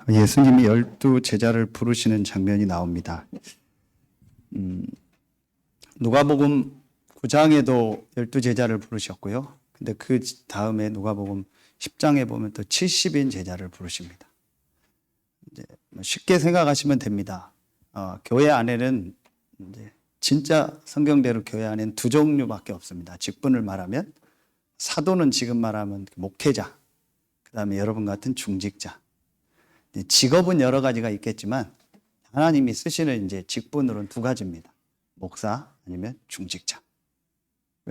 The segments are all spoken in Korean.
예수님이 12제자를 부르시는 장면이 나옵니다. 누가복음 9장에도 12제자를 부르셨고요. 근데 그 다음에 누가복음 10장에 보면 또 70인 제자를 부르십니다. 이제 쉽게 생각하시면 됩니다. 교회 안에는 이제 진짜 성경대로 교회 안에는 두 종류밖에 없습니다. 직분을 말하면 사도는 지금 말하면 목회자, 그 다음에 여러분 같은 중직자. 직업은 여러 가지가 있겠지만 하나님이 쓰시는 이제 직분으로는 두 가지입니다. 목사 아니면 중직자.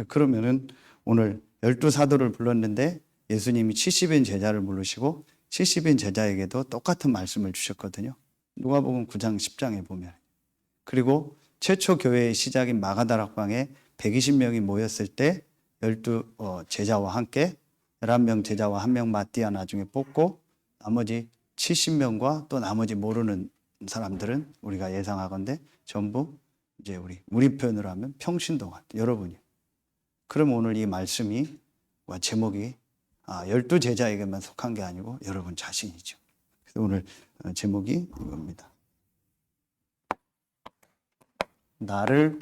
그러면은 오늘 12사도를 불렀는데 예수님이 70인 제자를 부르시고 70인 제자에게도 똑같은 말씀을 주셨거든요. 누가복음 9장 10장에 보면. 그리고 최초 교회의 시작인 마가다락방에 120명이 모였을 때 12제자와 함께 11명 제자와 1명 마띠아 나중에 뽑고 나머지 70명과 또 나머지 모르는 사람들은 우리가 예상하건대 전부 이제 우리 표현으로 하면 평신도가 여러분이. 그럼 오늘 이 말씀이 제목이 12제자에게만 속한 게 아니고 여러분 자신이죠. 그래서 오늘 제목이 이겁니다. 나를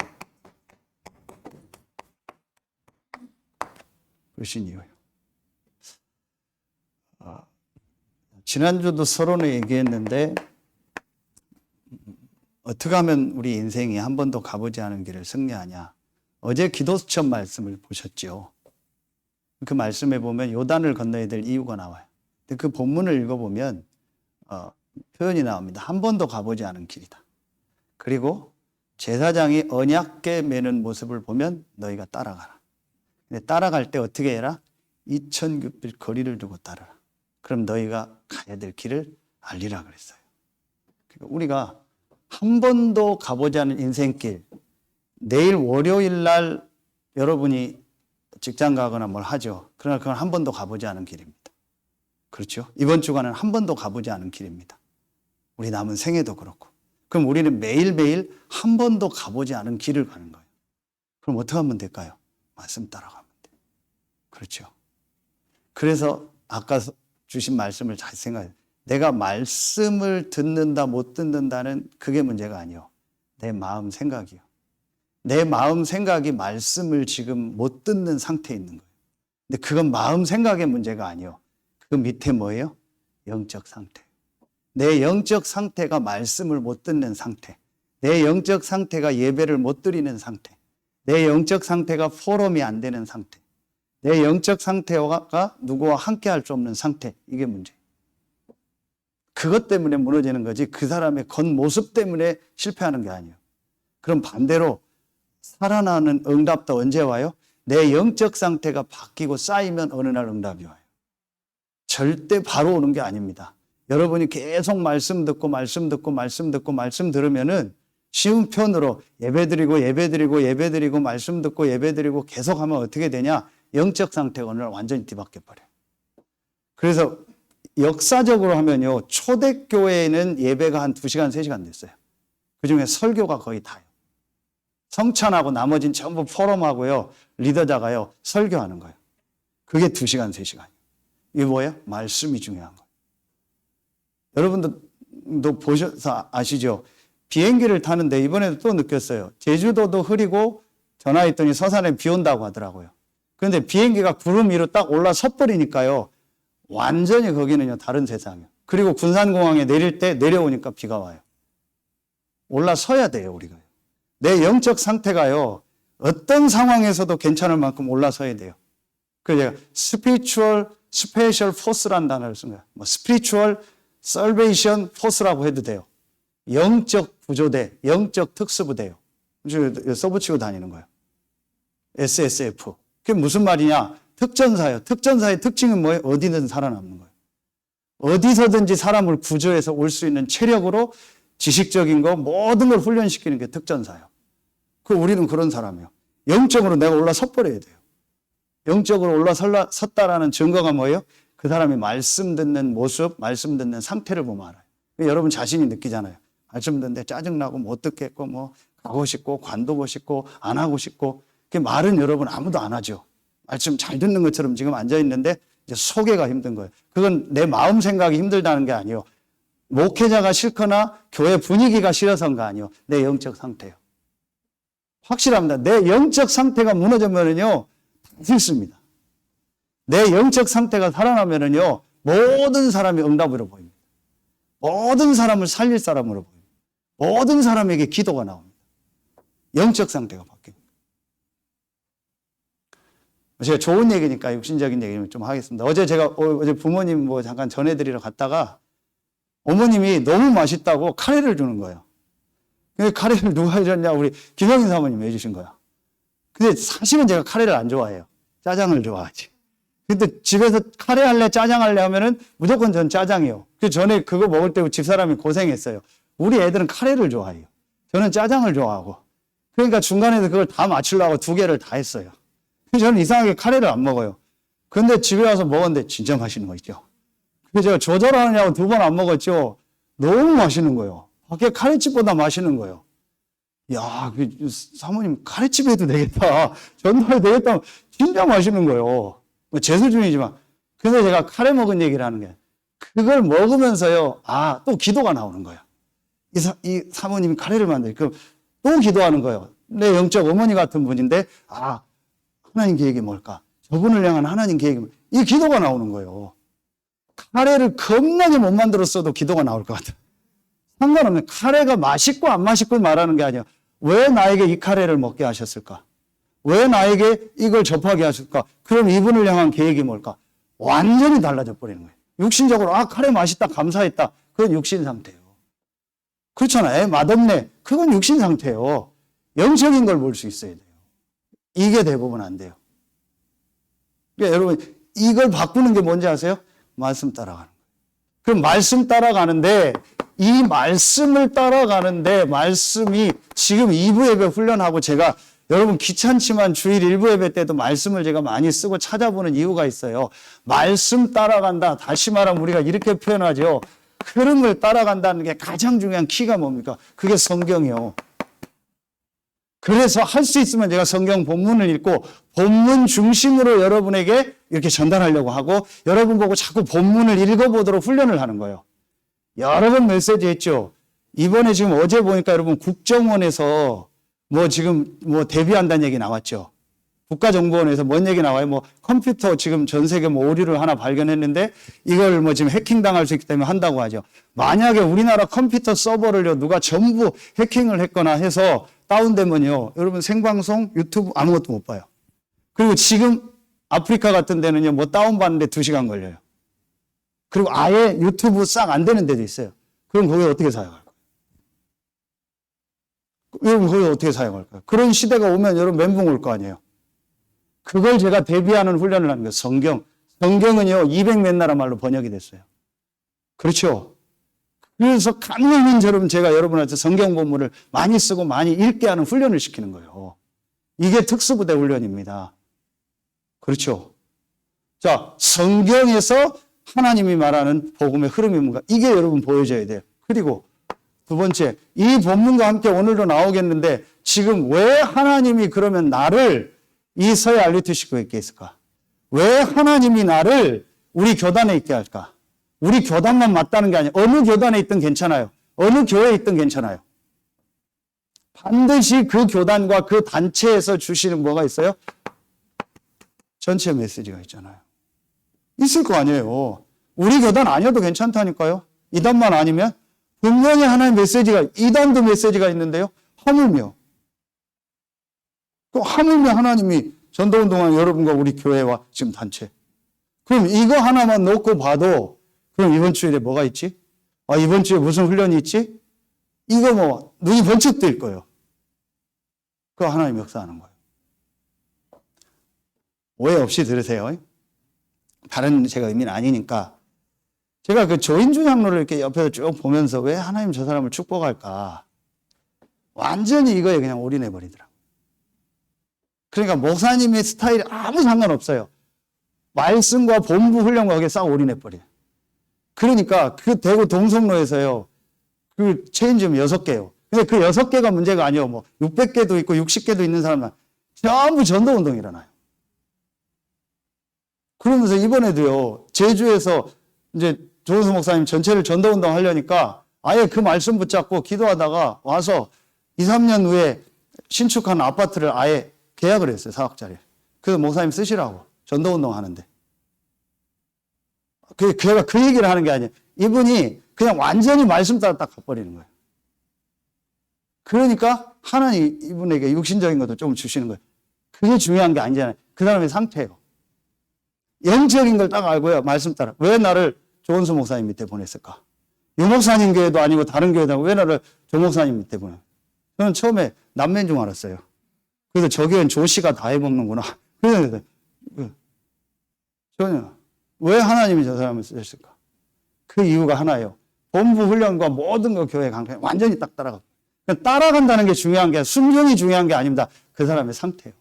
부르신 이유요. 지난주도 서론에 얘기했는데 어떻게 하면 우리 인생이 한 번도 가보지 않은 길을 승리하냐. 어제 기도수첩 말씀을 보셨죠. 그 말씀에 보면 요단을 건너야 될 이유가 나와요. 근데 그 본문을 읽어보면 표현이 나옵니다. 한 번도 가보지 않은 길이다. 그리고 제사장이 언약궤 매는 모습을 보면 너희가 따라가라. 근데 따라갈 때 어떻게 해라? 2000규빗 거리를 두고 따르라. 그럼 너희가 가야 될 길을 알리라 그랬어요. 그러니까 우리가 한 번도 가보지 않은 인생길, 내일 월요일 날 여러분이 직장 가거나 뭘 하죠. 그러나 그건 한 번도 가보지 않은 길입니다. 그렇죠? 이번 주간은 한 번도 가보지 않은 길입니다. 우리 남은 생애도 그렇고. 그럼 우리는 매일매일 한 번도 가보지 않은 길을 가는 거예요. 그럼 어떻게 하면 될까요? 말씀 따라가면 돼요. 그렇죠? 그래서 아까 주신 말씀을 잘 생각해요. 내가 말씀을 듣는다 못 듣는다는 그게 문제가 아니요. 내 마음 생각이요. 내 마음 생각이 말씀을 지금 못 듣는 상태에 있는 거예요. 근데 그건 마음 생각의 문제가 아니요. 그 밑에 뭐예요? 영적 상태. 내 영적 상태가 말씀을 못 듣는 상태. 내 영적 상태가 예배를 못 드리는 상태. 내 영적 상태가 포럼이 안 되는 상태. 내 영적 상태가 누구와 함께 할 수 없는 상태. 이게 문제예요. 그것 때문에 무너지는 거지 그 사람의 겉모습 때문에 실패하는 게 아니에요. 그럼 반대로 살아나는 응답도 언제 와요? 내 영적 상태가 바뀌고 쌓이면 어느 날 응답이 와요. 절대 바로 오는 게 아닙니다. 여러분이 계속 말씀 듣고 말씀 듣고 말씀 듣고 말씀 들으면은 쉬운 편으로 예배드리고 말씀 듣고 예배드리고 계속하면 어떻게 되냐? 영적 상태가 어느 날 완전히 뒤바뀌어 버려요. 그래서 역사적으로 하면요. 초대교회에는 예배가 한 2시간, 3시간 됐어요. 그중에 설교가 거의 다예요. 성찬하고 나머지는 전부 포럼하고요. 리더자가요. 설교하는 거예요. 그게 2시간, 3시간이에요. 이게 뭐예요? 말씀이 중요한 거예요. 여러분도 보셔서 아시죠? 비행기를 타는데 이번에도 또 느꼈어요. 제주도도 흐리고 전화했더니 서산에 비 온다고 하더라고요. 그런데 비행기가 구름 위로 딱 올라서 버리니까요. 완전히 거기는요. 다른 세상이에요. 그리고 군산공항에 내릴 때 내려오니까 비가 와요. 올라서야 돼요. 우리가. 내 영적 상태가요. 어떤 상황에서도 괜찮을 만큼 올라서야 돼요. 그래서 제가 spiritual special force라는 단어를 쓴 거예요. spiritual salvation force라고 해도 돼요. 영적 구조대, 영적 특수부대요. 써붙이고 다니는 거예요. SSF. 그게 무슨 말이냐? 특전사예요. 특전사의 특징은 뭐예요? 어디든 살아남는 거예요. 어디서든지 사람을 구조해서 올 수 있는 체력으로 지식적인 거 모든 걸 훈련시키는 게 특전사예요. 우리는 그런 사람이에요. 영적으로 내가 올라서 버려야 돼요. 영적으로 올라섰다라는 증거가 뭐예요? 그 사람이 말씀 듣는 모습, 말씀 듣는 상태를 보면 알아요. 여러분 자신이 느끼잖아요. 말씀 듣는데 짜증나고 못 듣겠고 가고 싶고 관두고 싶고 안 하고 싶고 그 말은 여러분 아무도 안 하죠. 말씀 잘 듣는 것처럼 지금 앉아있는데 이제 소개가 힘든 거예요. 그건 내 마음 생각이 힘들다는 게 아니에요. 목회자가 싫거나 교회 분위기가 싫어서가 아니요. 내 영적 상태요. 확실합니다. 내 영적 상태가 무너지면은요, 싫습니다. 내 영적 상태가 살아나면은요, 모든 사람이 응답으로 보입니다. 모든 사람을 살릴 사람으로 보입니다. 모든 사람에게 기도가 나옵니다. 영적 상태가 바뀝니다. 제가 좋은 얘기니까 육신적인 얘기를 좀 하겠습니다. 어제 부모님 잠깐 전해드리러 갔다가 어머님이 너무 맛있다고 카레를 주는 거예요. 근데 카레를 누가 해줬냐? 우리 김영인 사모님이 해주신 거야. 근데 사실은 제가 카레를 안 좋아해요. 짜장을 좋아하지. 근데 집에서 카레 할래, 짜장 할래 하면은 무조건 전 짜장이요. 그 전에 그거 먹을 때 집사람이 고생했어요. 우리 애들은 카레를 좋아해요. 저는 짜장을 좋아하고. 그러니까 중간에서 그걸 다 맞추려고 2개를 다 했어요. 저는 이상하게 카레를 안 먹어요. 근데 집에 와서 먹었는데 진짜 맛있는 거 있죠. 그래서 제가 조절하느냐고 2번 안 먹었죠. 너무 맛있는 거예요. 밖에 카레집보다 맛있는 거예요. 야, 사모님 카레집 해도 되겠다. 전도해도 되겠다. 진짜 맛있는 거예요. 제 수준이지만. 근데 제가 카레 먹은 얘기를 하는 게 그걸 먹으면서요. 또 기도가 나오는 거예요. 이 사모님이 카레를 만들고 그럼 또 기도하는 거예요. 내 영적 어머니 같은 분인데 하나님 계획이 뭘까? 저분을 향한 하나님 계획이 뭘까? 이 기도가 나오는 거예요. 카레를 겁나게 못 만들었어도 기도가 나올 것 같아요. 상관없는 카레가 맛있고 안 맛있고 말하는 게 아니에요. 왜 나에게 이 카레를 먹게 하셨을까? 왜 나에게 이걸 접하게 하셨을까? 그럼 이분을 향한 계획이 뭘까? 완전히 달라져 버리는 거예요. 육신적으로 카레 맛있다 감사했다. 그건 육신 상태예요. 그렇잖아요. 맛없네. 그건 육신 상태예요. 영적인 걸 볼 수 있어야 돼요. 이게 대부분 안 돼요. 그러니까 여러분 이걸 바꾸는 게 뭔지 아세요? 말씀 따라가는 거예요. 그럼 말씀 따라가는데 이 말씀을 따라가는데 말씀이 지금 2부 예배 훈련하고 제가 여러분 귀찮지만 주일 1부 예배 때도 말씀을 제가 많이 쓰고 찾아보는 이유가 있어요. 말씀 따라간다. 다시 말하면 우리가 이렇게 표현하죠. 흐름을 따라간다는 게 가장 중요한 키가 뭡니까? 그게 성경이요. 그래서 할 수 있으면 제가 성경 본문을 읽고 본문 중심으로 여러분에게 이렇게 전달하려고 하고 여러분 보고 자꾸 본문을 읽어보도록 훈련을 하는 거예요. 여러 번 메시지 했죠. 이번에 지금 어제 보니까 여러분 국정원에서 지금 대비한다는 얘기 나왔죠. 국가정보원에서 뭔 얘기 나와요? 컴퓨터 지금 전 세계 오류를 하나 발견했는데 이걸 지금 해킹당할 수 있기 때문에 한다고 하죠. 만약에 우리나라 컴퓨터 서버를요, 누가 전부 해킹을 했거나 해서 다운되면요, 여러분 생방송, 유튜브 아무것도 못 봐요. 그리고 지금 아프리카 같은 데는요, 다운받는데 2시간 걸려요. 그리고 아예 유튜브 싹 안 되는 데도 있어요. 그럼 거기 어떻게 사용할까요? 여러분, 거기 어떻게 사용할까요? 그런 시대가 오면 여러분 멘붕 올 거 아니에요. 그걸 제가 대비하는 훈련을 하는 거예요. 성경. 성경은요, 200몇 나라 말로 번역이 됐어요. 그렇죠? 그래서 가능한 여러분, 제가 여러분한테 성경 본문을 많이 쓰고 많이 읽게 하는 훈련을 시키는 거예요. 이게 특수부대 훈련입니다. 그렇죠? 자, 성경에서 하나님이 말하는 복음의 흐름이 뭔가, 이게 여러분 보여져야 돼요. 그리고 두 번째, 이 본문과 함께 오늘도 나오겠는데 지금 왜 하나님이 그러면 나를 이 서해 알리트시교에 있게 했을까? 왜 하나님이 나를 우리 교단에 있게 할까? 우리 교단만 맞다는 게 아니에요. 어느 교단에 있든 괜찮아요. 어느 교회에 있든 괜찮아요. 반드시 그 교단과 그 단체에서 주시는 뭐가 있어요? 전체 메시지가 있잖아요. 있을 거 아니에요. 우리 교단 아니어도 괜찮다니까요. 이단만 아니면 분명히 하나의 메시지가, 이단도 메시지가 있는데요. 하물며 하나님이 전도운동하는 여러분과 우리 교회와 지금 단체. 그럼 이거 하나만 놓고 봐도 그럼 이번 주일에 뭐가 있지? 이번 주에 무슨 훈련이 있지? 이거 눈이 번쩍 뜰 거예요. 그거 하나님 역사하는 거예요. 오해 없이 들으세요. 다른 제가 의미는 아니니까. 제가 그 조인주 장로를 이렇게 옆에서 쭉 보면서 왜 하나님 저 사람을 축복할까? 완전히 이거에 그냥 올인해버리더라고요. 그러니까 목사님의 스타일이 아무 상관없어요. 말씀과 본부 훈련과 거기에 싹 올인해버려요. 그러니까 그 대구 동성로에서요, 그 체인지점 6개요. 근데 그 6개가 문제가 아니에요. 600개도 있고 60개도 있는 사람은 전부 전도운동이 일어나요. 그러면서 이번에도요, 제주에서 이제 조은수 목사님 전체를 전도운동 하려니까 아예 그 말씀 붙잡고 기도하다가 와서 2, 3년 후에 신축한 아파트를 아예 계약을 했어요. 4억짜리. 그래서 목사님 쓰시라고. 전도운동 하는데. 제가 그 얘기를 하는 게 아니에요. 이분이 그냥 완전히 말씀 따라 딱 가버리는 거예요. 그러니까 하나님 이분에게 육신적인 것도 좀 주시는 거예요. 그게 중요한 게 아니잖아요. 그 사람의 상태예요. 영적인 걸 딱 알고요. 말씀 따라. 왜 나를 조은수 목사님 밑에 보냈을까? 유 목사님 교회도 아니고 다른 교회도 아니고 왜 나를 조 목사님 밑에 보냈을까? 저는 처음에 남매인 줄 알았어요. 그래서 저 교회는 조 씨가 다 해먹는구나. 그래서 전혀. 왜 하나님이 저 사람을 쓰셨을까? 그 이유가 하나예요. 본부 훈련과 모든 거 교회 강편 완전히 딱 따라가고. 따라간다는 게 중요한 게 순종이 중요한 게 아닙니다. 그 사람의 상태예요.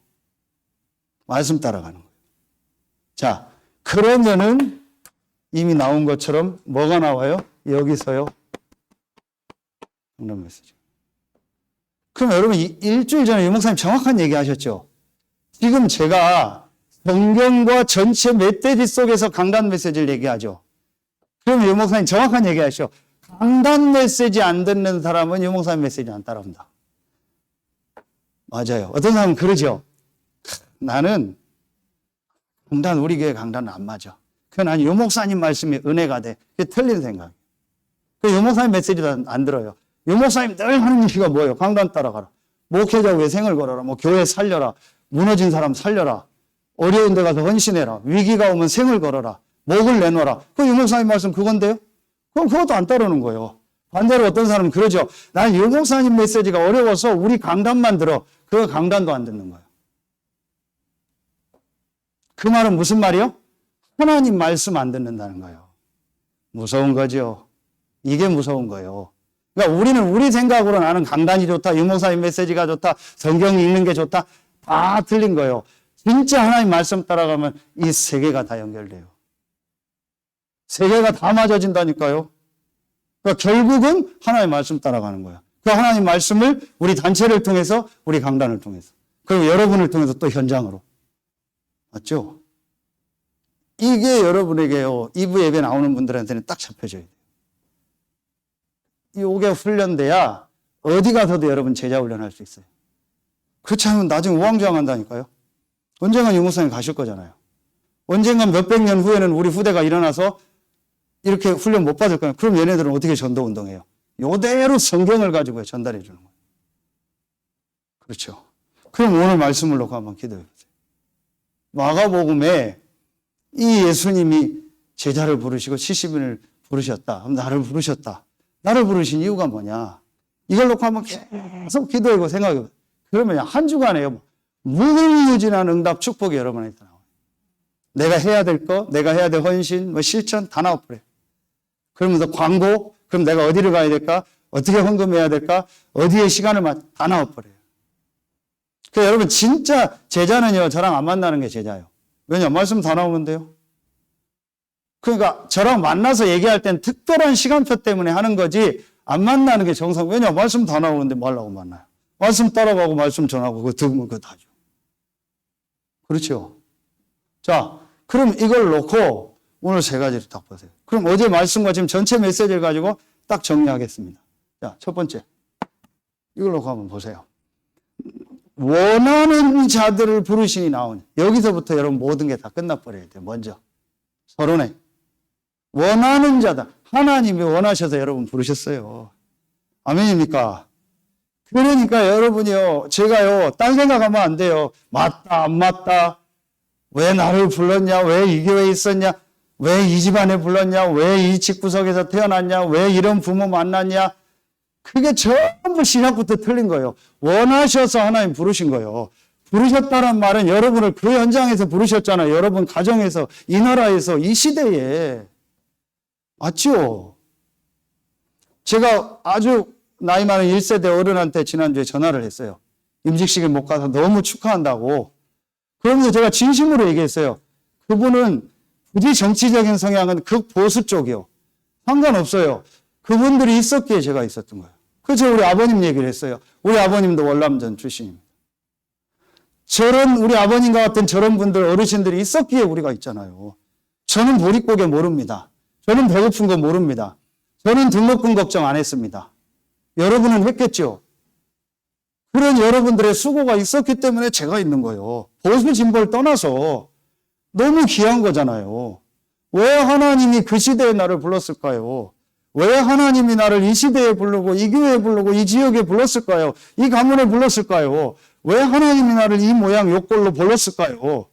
말씀 따라가는 거예요. 자, 그러면은 이미 나온 것처럼 뭐가 나와요? 여기서요. 그런 메시지. 그럼 여러분 일주일 전에 유 목사님 정확한 얘기 하셨죠? 지금 제가 성경과 전체 멧돼지 속에서 강단 메시지를 얘기하죠. 그럼 유 목사님 정확한 얘기 하시죠. 강단 메시지 안 듣는 사람은 유 목사님 메시지 안 따라온다. 맞아요. 어떤 사람은 그러죠. 나는 강단, 우리 교회 강단은 안 맞아. 그건 아니, 유 목사님 말씀이 은혜가 돼. 그게 틀린 생각이에요. 유 목사님 메시지도 안 들어요. 유 목사님 늘 하는 얘기가 뭐예요? 강단 따라가라. 목회자 위해 생을 걸어라. 뭐 교회 살려라. 무너진 사람 살려라. 어려운 데 가서 헌신해라. 위기가 오면 생을 걸어라. 목을 내놓아라. 그 유 목사님 말씀 그건데요? 그럼 그것도 안 따르는 거예요. 반대로 어떤 사람은 그러죠. 난 유 목사님 메시지가 어려워서 우리 강단만 들어. 그 강단도 안 듣는 거예요. 그 말은 무슨 말이요? 하나님 말씀 안 듣는다는 거예요. 무서운 거죠. 이게 무서운 거예요. 그러니까 우리는 우리 생각으로 나는 강단이 좋다, 유 목사님 메시지가 좋다, 성경 읽는 게 좋다, 다 틀린 거예요. 진짜 하나님 말씀 따라가면 이 세 개가 다 연결돼요. 세 개가 다 맞아진다니까요. 그러니까 결국은 하나님 말씀 따라가는 거예요. 그 하나님 말씀을 우리 단체를 통해서, 우리 강단을 통해서, 그리고 여러분을 통해서 또 현장으로. 맞죠? 이게 여러분에게요, 2부 예배 나오는 분들한테는 딱 잡혀져야 돼요. 이게 훈련돼야 어디 가서도 여러분 제자 훈련할 수 있어요. 그렇지 않으면 나중에 우왕좌왕한다니까요. 언젠간 유 목사님 가실 거잖아요. 언젠간 몇백 년 후에는 우리 후대가 일어나서 이렇게 훈련 못 받을 거예요. 그럼 얘네들은 어떻게 전도운동해요? 이대로 성경을 가지고 전달해 주는 거예요. 그렇죠. 그럼 오늘 말씀을 놓고 한번 기도해 보세요. 마가복음에 이 예수님이 제자를 부르시고 70인을 부르셨다. 나를 부르셨다. 나를 부르신 이유가 뭐냐? 이걸 놓고 한번 계속 기도하고 생각해 보세요. 그러면 한 주간에요. 무궁무진한 응답 축복이 여러분에게 나와요. 내가 해야 될 거, 내가 해야 될 헌신, 실천 다 나와버려요. 그러면서 광고, 그럼 내가 어디를 가야 될까? 어떻게 헌금해야 될까? 어디에 시간을 다 나와버려요. 그러니까 여러분 진짜 제자는요, 저랑 안 만나는 게 제자예요. 왜냐? 말씀 다 나오는데요. 그러니까 저랑 만나서 얘기할 땐 특별한 시간표 때문에 하는 거지 안 만나는 게 정상. 왜냐? 말씀 다 나오는데 뭐 하려고 만나요? 말씀 따라가고 말씀 전하고 그거 들으면 그거 다죠. 그렇죠? 자, 그럼 이걸 놓고 오늘 세 가지를 딱 보세요. 그럼 어제 말씀과 지금 전체 메시지를 가지고 딱 정리하겠습니다. 자, 첫 번째. 이걸 놓고 한번 보세요. 원하는 자들을 부르시니 나오니. 여기서부터 여러분 모든 게 다 끝나버려야 돼요. 먼저. 서론에. 원하는 자다. 하나님이 원하셔서 여러분 부르셨어요. 아멘입니까? 그러니까 여러분이요, 제가요, 딴 생각하면 안 돼요. 맞다, 안 맞다. 왜 나를 불렀냐? 왜 이 교회에 있었냐? 왜 이 집안에 불렀냐? 왜 이 집구석에서 태어났냐? 왜 이런 부모 만났냐? 그게 전부 시작부터 틀린 거예요. 원하셔서 하나님 부르신 거예요. 부르셨다는 말은 여러분을 그 현장에서 부르셨잖아요. 여러분 가정에서, 이 나라에서, 이 시대에. 맞죠? 제가 아주 나이 많은 1세대 어른한테 지난주에 전화를 했어요. 임직식에 못 가서 너무 축하한다고. 그러면서 제가 진심으로 얘기했어요. 그분은 굳이 정치적인 성향은 극보수 쪽이요. 상관없어요. 그분들이 있었기에 제가 있었던 거예요. 그래서 우리 아버님 얘기를 했어요. 우리 아버님도 월남전 출신입니다. 저런 우리 아버님과 같은 저런 분들 어르신들이 있었기에 우리가 있잖아요. 저는 보릿고개 모릅니다. 저는 배고픈 거 모릅니다. 저는 등록금 걱정 안 했습니다. 여러분은 했겠죠? 그런 여러분들의 수고가 있었기 때문에 제가 있는 거예요. 보수 진보를 떠나서 너무 귀한 거잖아요. 왜 하나님이 그 시대에 나를 불렀을까요? 왜 하나님이 나를 이 시대에 부르고 이 교회에 부르고 이 지역에 불렀을까요? 이 가문에 불렀을까요? 왜 하나님이 나를 이 모양 요꼴로 불렀을까요?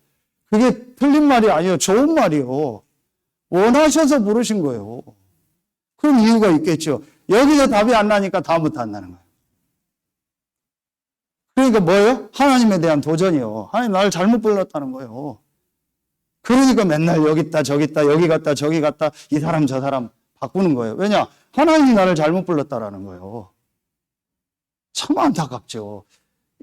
그게 틀린 말이 아니에요. 좋은 말이요. 원하셔서 부르신 거예요. 그럼 이유가 있겠죠. 여기서 답이 안 나니까 다음부터 안 나는 거예요. 그러니까 뭐예요? 하나님에 대한 도전이요. 하나님 나를 잘못 불렀다는 거예요. 그러니까 맨날 여기 있다 저기 있다 여기 갔다 저기 갔다 이 사람 저 사람 바꾸는 거예요. 왜냐? 하나님이 나를 잘못 불렀다라는 거예요. 참 안타깝죠.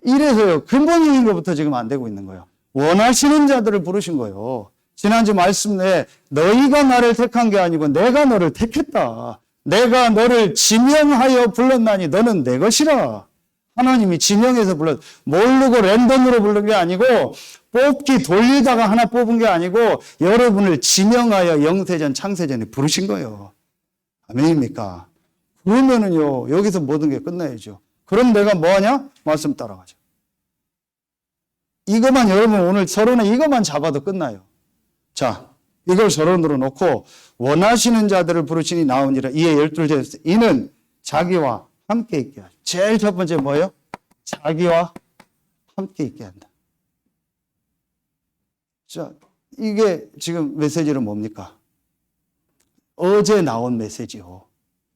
이래서요. 근본적인 것부터 지금 안 되고 있는 거예요. 원하시는 자들을 부르신 거예요. 지난주 말씀 내에 너희가 나를 택한 게 아니고 내가 너를 택했다. 내가 너를 지명하여 불렀나니 너는 내 것이라. 하나님이 지명해서 모르고 랜덤으로 부른 게 아니고 뽑기 돌리다가 하나 뽑은 게 아니고 여러분을 지명하여 영세전 창세전에 부르신 거예요. 아멘입니까? 그러면은요 여기서 모든 게 끝나야죠. 그럼 내가 뭐하냐? 말씀 따라가죠. 이것만 여러분 오늘 서론에 이것만 잡아도 끝나요. 자, 이걸 서론으로 놓고 원하시는 자들을 부르시니 나오니라. 이에 12절 이는 자기와 함께 있게 하죠. 제일 첫 번째 뭐예요? 자기와 함께 있게 한다. 자, 이게 지금 메시지는 뭡니까? 어제 나온 메시지요.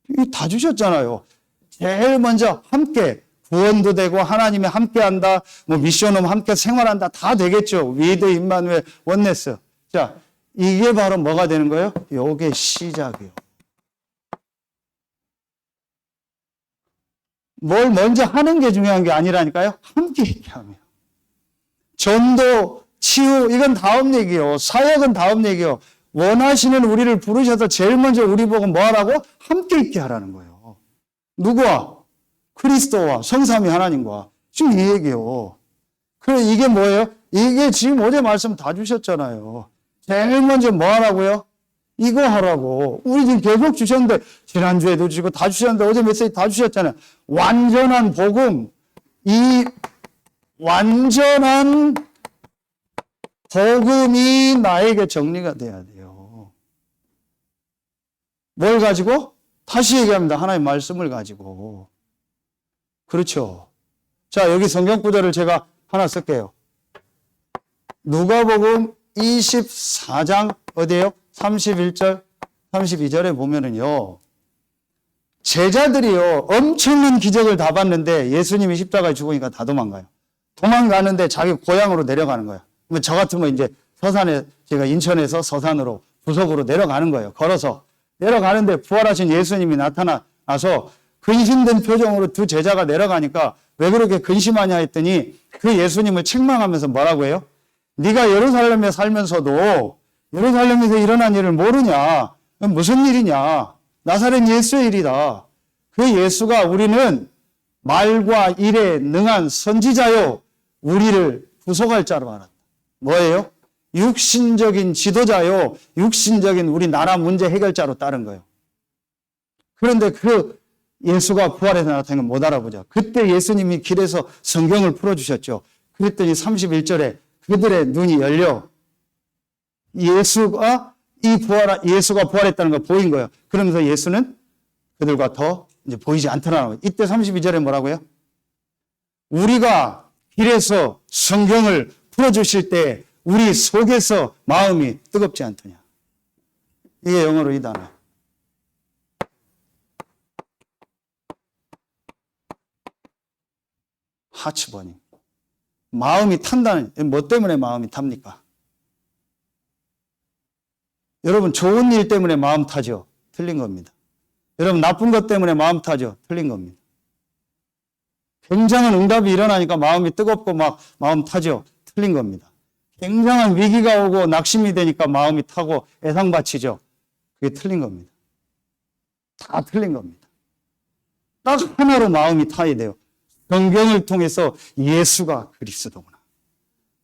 이게 다 주셨잖아요. 제일 먼저 함께 구원도 되고 하나님이 함께한다. 뭐 미션홈 함께 생활한다. 다 되겠죠. 위드 임마누엘 원네스. 자, 이게 바로 뭐가 되는 거예요? 요게 시작이요. 뭘 먼저 하는 게 중요한 게 아니라니까요. 함께 있게 하며. 전도, 치유 이건 다음 얘기요. 사역은 다음 얘기요. 원하시는 우리를 부르셔서 제일 먼저 우리 보고 뭐 하라고? 함께 있게 하라는 거예요. 누구와? 그리스도와 성삼위 하나님과. 지금 이 얘기요. 그래 이게 뭐예요? 이게 지금 어제 말씀 다 주셨잖아요. 제일 먼저 뭐 하라고요? 이거 하라고. 우리 지금 계속 주셨는데 지난주에도 주시고 다 주셨는데 어제 메시지 다 주셨잖아요. 완전한 복음. 이 완전한 복음이 나에게 정리가 돼야 돼요. 뭘 가지고? 다시 얘기합니다. 하나님의 말씀을 가지고. 그렇죠. 자, 여기 성경 구절을 제가 하나 쓸게요. 누가복음 24장 어디에요? 31절, 32절에 보면은요. 제자들이요. 엄청난 기적을 다 봤는데 예수님이 십자가에 죽으니까 다 도망가요. 도망가는데 자기 고향으로 내려가는 거예요. 저 같으면 이제 서산에 제가 인천에서 서산으로 부석으로 내려가는 거예요. 걸어서 내려가는데 부활하신 예수님이 나타나서 근심된 표정으로 두 제자가 내려가니까 왜 그렇게 근심하냐 했더니 그 예수님을 책망하면서 뭐라고 해요? 네가 예루살렘에 살면서도 예루살렘에서 일어난 일을 모르냐? 무슨 일이냐? 나사렛 예수의 일이다. 그 예수가 우리는 말과 일에 능한 선지자요. 우리를 구속할 자로 알았다. 뭐예요? 육신적인 지도자요. 육신적인 우리 나라 문제 해결자로 따른 거예요. 그런데 그 예수가 부활해서 나타난 건 못 알아보죠. 그때 예수님이 길에서 성경을 풀어주셨죠. 그랬더니 31절에 그들의 눈이 열려 예수가 부활했다는 걸 보인 거예요. 그러면서 예수는 그들과 더 이제 보이지 않더라는 거예요. 이때 32절에 뭐라고요? 우리가 길에서 성경을 풀어주실 때 우리 속에서 마음이 뜨겁지 않더냐. 이게 영어로 이 단어예요. 하츠버닝. 마음이 탄다는, 뭐 때문에 마음이 탑니까? 여러분, 좋은 일 때문에 마음 타죠? 틀린 겁니다. 여러분, 나쁜 것 때문에 마음 타죠? 틀린 겁니다. 굉장한 응답이 일어나니까 마음이 뜨겁고 막 마음 타죠? 틀린 겁니다. 굉장한 위기가 오고 낙심이 되니까 마음이 타고 애상받치죠? 그게 틀린 겁니다. 다 틀린 겁니다. 딱 하나로 마음이 타야 돼요. 성경을 통해서 예수가 그리스도구나.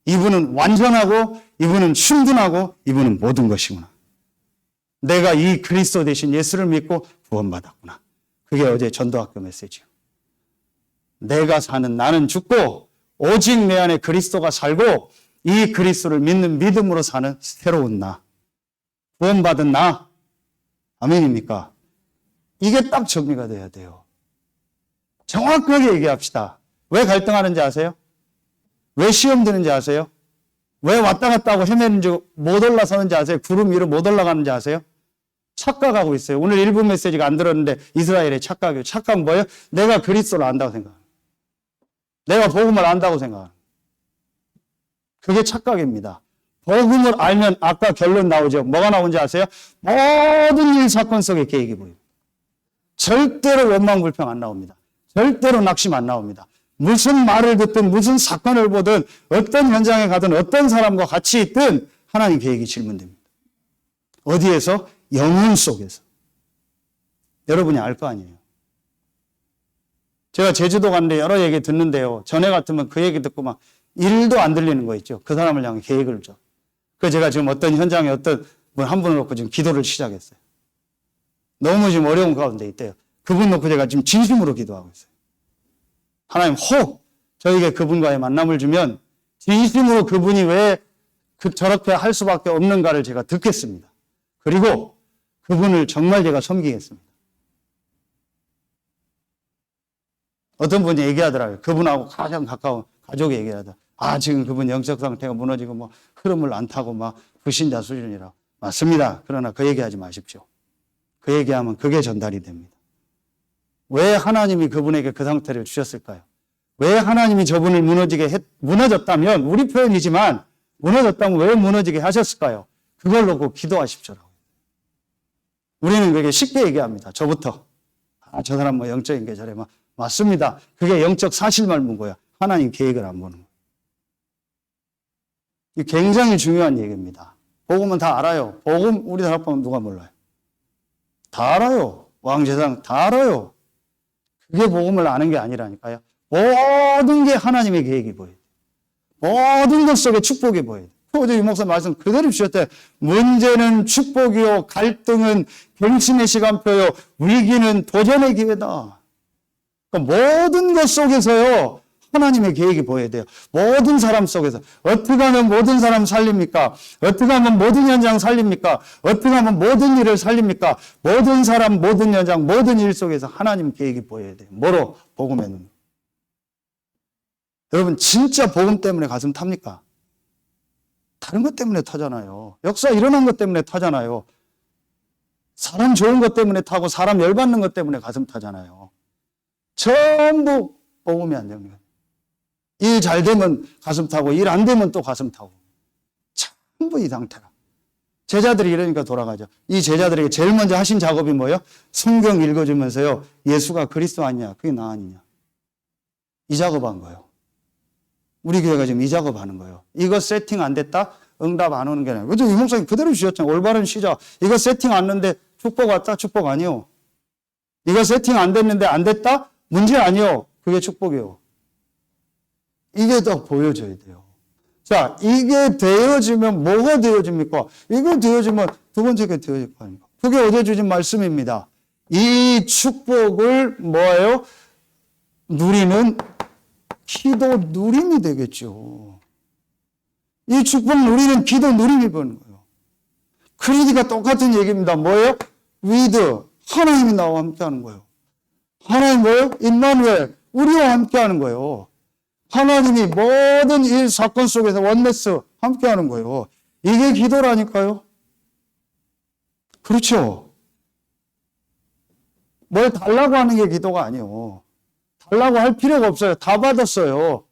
이분은 완전하고 이분은 충분하고 이분은 모든 것이구나. 내가 이 그리스도 대신 예수를 믿고 구원받았구나. 그게 어제 전도학교 메시지요. 내가 사는 나는 죽고 오직 내 안에 그리스도가 살고 이 그리스도를 믿는 믿음으로 사는 새로운 나. 구원받은 나. 아멘입니까? 이게 딱 정리가 돼야 돼요. 정확하게 얘기합시다. 왜 갈등하는지 아세요? 왜 시험 드는지 아세요? 왜 왔다 갔다 하고 헤매는지 못 올라서는지 아세요? 구름 위로 못 올라가는지 아세요? 착각하고 있어요. 오늘 일부 메시지가 안 들었는데 이스라엘의 착각이에요. 착각 뭐예요? 내가 그리스도를 안다고 생각해요. 내가 복음을 안다고 생각해요. 그게 착각입니다. 복음을 알면 아까 결론 나오죠. 뭐가 나온지 아세요? 모든 일 사건 속에 계획이 보입니다. 절대로 원망 불평 안 나옵니다. 절대로 낙심 안 나옵니다. 무슨 말을 듣든 무슨 사건을 보든 어떤 현장에 가든 어떤 사람과 같이 있든 하나님 계획이 질문됩니다. 어디에서? 영혼 속에서. 여러분이 알 거 아니에요. 제가 제주도 갔는데 여러 얘기 듣는데요. 전에 같으면 그 얘기 듣고 막 일도 안 들리는 거 있죠. 그 사람을 향해 계획을 줘. 그래서 제가 지금 어떤 현장에 어떤 분 한 분을 놓고 지금 기도를 시작했어요. 너무 지금 어려운 가운데 있대요. 그분 놓고 제가 지금 진심으로 기도하고 있어요. 하나님 혹 저에게 그분과의 만남을 주면 진심으로 그분이 왜 저렇게 할 수밖에 없는가를 제가 듣겠습니다. 그리고 그분을 정말 제가 섬기겠습니다. 어떤 분이 얘기하더라고요. 그분하고 가장 가까운 가족이 얘기하더라고요. 지금 그분 영적 상태가 무너지고 뭐 흐름을 안 타고 막 불신자 수준이라고. 맞습니다. 그러나 그 얘기하지 마십시오. 그 얘기하면 그게 전달이 됩니다. 왜 하나님이 그분에게 그 상태를 주셨을까요? 왜 하나님이 저분을 무너졌다면, 우리 표현이지만, 무너졌다면 왜 무너지게 하셨을까요? 그걸 놓고 기도하십시오라고. 우리는 그게 쉽게 얘기합니다. 저부터. 저 사람 뭐 영적인 게 저래. 맞습니다. 그게 영적 사실만 본 거야. 하나님 계획을 안 보는 거예요. 이 굉장히 중요한 얘기입니다. 복음은 다 알아요. 복음, 우리 다락방은 누가 몰라요? 다 알아요. 왕제상 다 알아요. 그게 복음을 아는 게 아니라니까요. 모든 게 하나님의 계획이 보여요. 모든 것 속에 축복이 보여요. 어제 유 목사 말씀 그대로 주셨대. 문제는 축복이요, 갈등은 경신의 시간표요, 위기는 도전의 기회다. 그러니까 모든 것 속에서요, 하나님의 계획이 보여야 돼요. 모든 사람 속에서. 어떻게 하면 모든 사람 살립니까? 어떻게 하면 모든 현장 살립니까? 어떻게 하면 모든 일을 살립니까? 모든 사람, 모든 현장, 모든 일 속에서 하나님 계획이 보여야 돼요. 뭐로? 복음의 눈. 여러분 진짜 복음 때문에 가슴 탑니까? 다른 것 때문에 타잖아요. 역사 일어난 것 때문에 타잖아요. 사람 좋은 것 때문에 타고 사람 열받는 것 때문에 가슴 타잖아요. 전부 복음이 안 됩니다. 일 잘 되면 가슴 타고 일 안 되면 또 가슴 타고. 전부 이 상태라. 제자들이 이러니까 돌아가죠. 이 제자들에게 제일 먼저 하신 작업이 뭐예요? 성경 읽어주면서요. 예수가 그리스도 아니냐? 그게 나 아니냐? 이 작업한 거예요. 우리 교회가 지금 이 작업하는 거예요. 이거 세팅 안 됐다? 응답 안 오는 게 아니라. 그죠? 유 목사님 그대로 주셨잖아요. 올바른 시작. 이거 세팅 안 됐는데 축복 왔다? 축복 아니요. 이거 세팅 안 됐는데 안 됐다? 문제 아니요. 그게 축복이요. 이게 더 보여져야 돼요. 자, 이게 되어지면 뭐가 되어집니까? 이거 되어지면 두 번째가 되어질 거 아닙니까? 그게 어제 주신 말씀입니다. 이 축복을 뭐예요? 누리는 기도 누림이 되겠죠. 이 축복 누리는 기도 누림이 되는 거예요. 그러니까 똑같은 얘기입니다. 뭐예요? with 하나님이 나와 함께 하는 거예요. 하나님 뭐예요? 임마누엘 우리와 함께 하는 거예요. 하나님이 모든 일 사건 속에서 원네스 함께 하는 거예요. 이게 기도라니까요. 그렇죠. 뭘 달라고 하는 게 기도가 아니에요. 달라고 할 필요가 없어요. 다 받았어요.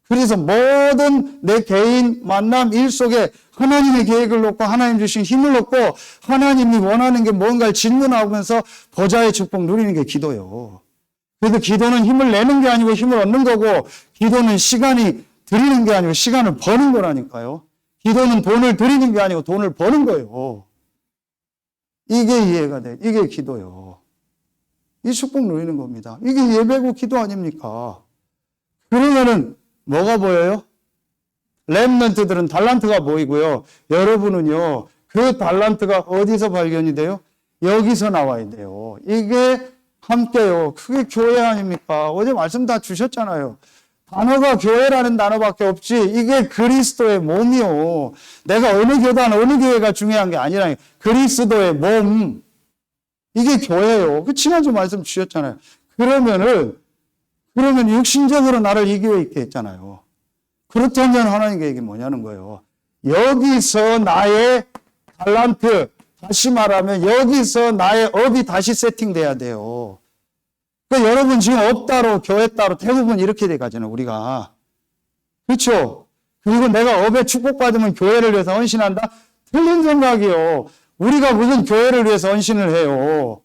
그래서 모든 내 개인 만남 일 속에 하나님의 계획을 놓고 하나님 주신 힘을 놓고 하나님이 원하는 게 뭔가를 질문하면서 보좌의 축복 누리는 게 기도예요. 그래서 기도는 힘을 내는 게 아니고 힘을 얻는 거고 기도는 시간이 들이는 게 아니고 시간을 버는 거라니까요. 기도는 돈을 들이는 게 아니고 돈을 버는 거예요. 이게 이해가 돼. 이게 기도예요. 이 축복 누리는 겁니다. 이게 예배고 기도 아닙니까? 그러면은 뭐가 보여요? 렘넌트들은 달란트가 보이고요. 여러분은요. 그 달란트가 어디서 발견이 돼요? 여기서 나와야 돼요. 이게 함께요. 그게 교회 아닙니까? 어제 말씀 다 주셨잖아요. 단어가 교회라는 단어밖에 없지 이게 그리스도의 몸이요. 내가 어느 교단 어느 교회가 중요한 게 아니라 그리스도의 몸. 이게 교회예요. 그 지난주 말씀 주셨잖아요. 그러면 육신적으로 나를 이 교회에 있게 했잖아요. 그렇다면 하나님께 이게 뭐냐는 거예요. 여기서 나의 달란트, 다시 말하면 여기서 나의 업이 다시 세팅돼야 돼요. 그러니까 여러분 지금 업 따로 교회 따로 대부분 이렇게 돼 가잖아요. 우리가. 그렇죠? 그리고 내가 업에 축복받으면 교회를 위해서 헌신한다? 틀린 생각이요. 우리가 무슨 교회를 위해서 헌신을 해요.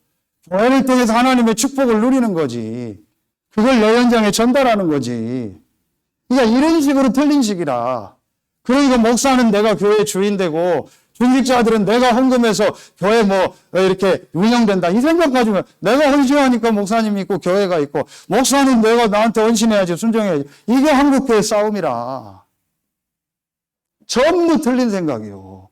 교회를 통해서 하나님의 축복을 누리는 거지. 그걸 내 현장에 전달하는 거지. 그러니까 이런 식으로 틀린 식이라. 그러니까 목사는 내가 교회 주인 되고 중직자들은 내가 헌금해서 교회 이렇게 운영된다. 이 생각 가지고 내가 헌신하니까 목사님이 있고 교회가 있고 목사는 내가 나한테 헌신해야지 순종해야지. 이게 한국교회 싸움이라. 전부 틀린 생각이요.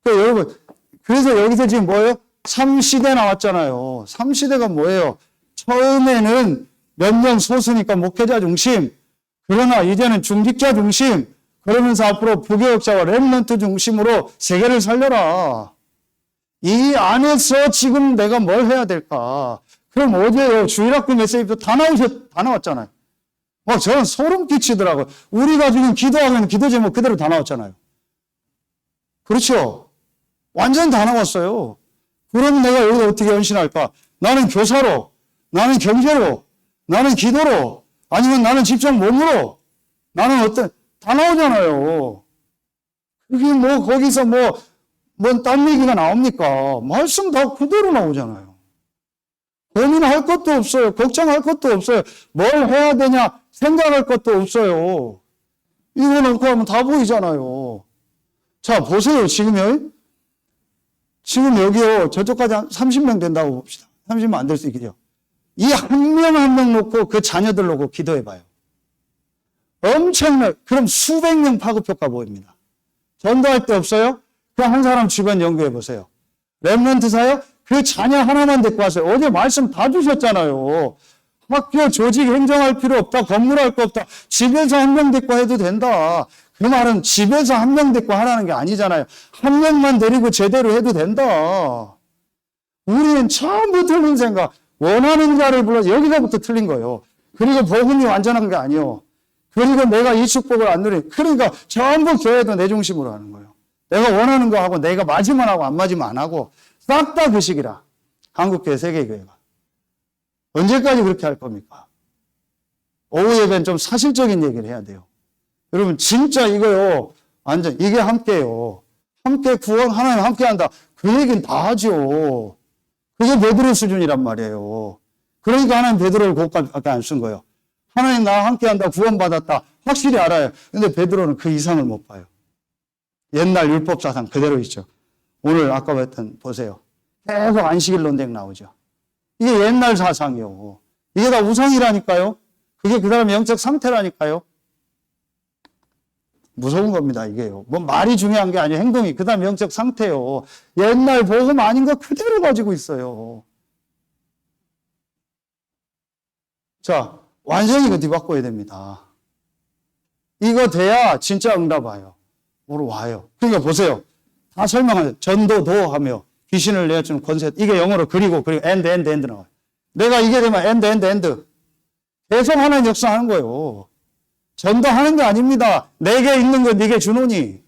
그러니까 여러분 그래서 여기서 지금 뭐예요? 3시대 나왔잖아요. 3시대가 뭐예요? 처음에는 몇 명 소수니까 목회자 중심. 그러나 이제는 중직자 중심. 그러면서 앞으로 부교역자와 렘넌트 중심으로 세계를 살려라. 이 안에서 지금 내가 뭘 해야 될까? 그럼 어제요 주일학교 메시지도 다 나왔잖아요. 저는 소름 끼치더라고요. 우리가 지금 기도하면 기도 제목 그대로 다 나왔잖아요. 그렇죠? 완전 다 나왔어요. 그럼 내가 여기서 어떻게 헌신할까? 나는 교사로, 나는 경제로, 나는 기도로, 아니면 나는 직접 몸으로, 나는 다 나오잖아요. 그게 거기서 딴 얘기가 나옵니까? 말씀 다 그대로 나오잖아요. 고민할 것도 없어요. 걱정할 것도 없어요. 뭘 해야 되냐 생각할 것도 없어요. 이거 놓고 하면 다 보이잖아요. 자, 보세요. 지금요. 지금 여기요. 저쪽까지 한 30명 된다고 봅시다. 30명 안 될 수 있겠죠. 이 한 명 한 명 놓고 그 자녀들 놓고 기도해봐요. 엄청나요. 그럼 수백 명 파급 효과 보입니다. 전도할 때 없어요? 그냥 한 사람 주변 연구해보세요. 렘넌트 사요? 그 자녀 하나만 데리고 왔어요. 어제 말씀 다 주셨잖아요. 학교 조직 행정할 필요 없다. 건물할 거 없다. 집에서 한 명 데리고 해도 된다. 그 말은 집에서 한 명 데리고 하라는 게 아니잖아요. 한 명만 데리고 제대로 해도 된다. 우리는 전부 틀린 생각. 원하는 자를 불러 여기서부터 틀린 거예요. 그리고 복음이 완전한 게 아니에요. 그리고 내가 이 축복을 안 누리. 그러니까 전부 교회도 내 중심으로 하는 거예요. 내가 원하는 거 하고 내가 맞으면 하고 안 맞으면 안 하고 싹 다 그 식이라. 한국교회, 세계교회가. 언제까지 그렇게 할 겁니까? 오후 예배는 좀 사실적인 얘기를 해야 돼요. 여러분 진짜 이거요. 완전 이게 함께요. 함께 구원 하나님 함께 한다. 그 얘기는 다 하죠. 그게 베드로 수준이란 말이에요. 그러니까 하나님 베드로를 거기까지 안 쓴 거예요. 하나님 나와 함께 한다. 구원받았다. 확실히 알아요. 근데 베드로는 그 이상을 못 봐요. 옛날 율법 사상 그대로 있죠. 오늘 아까 보세요. 계속 안식일 논쟁 나오죠. 이게 옛날 사상이요. 이게 다 우상이라니까요. 그게 그 사람의 영적 상태라니까요. 무서운 겁니다, 이게요. 말이 중요한 게 아니에요. 행동이. 그 다음 영적 상태요. 옛날 복음 아닌 거 그대로 가지고 있어요. 자, 완전히 이거 뒤바꿔야 됩니다. 이거 돼야 진짜 응답 와요. 와요. 그러니까 보세요. 다 설명하죠. 전도도 하며 귀신을 내어주는 권세. 이게 영어로 그리고 엔드 나와요. 내가 이게 되면 엔드. 계속 하나님 역사하는 거예요. 전도하는 게 아닙니다. 내게 있는 거 네게 주노니.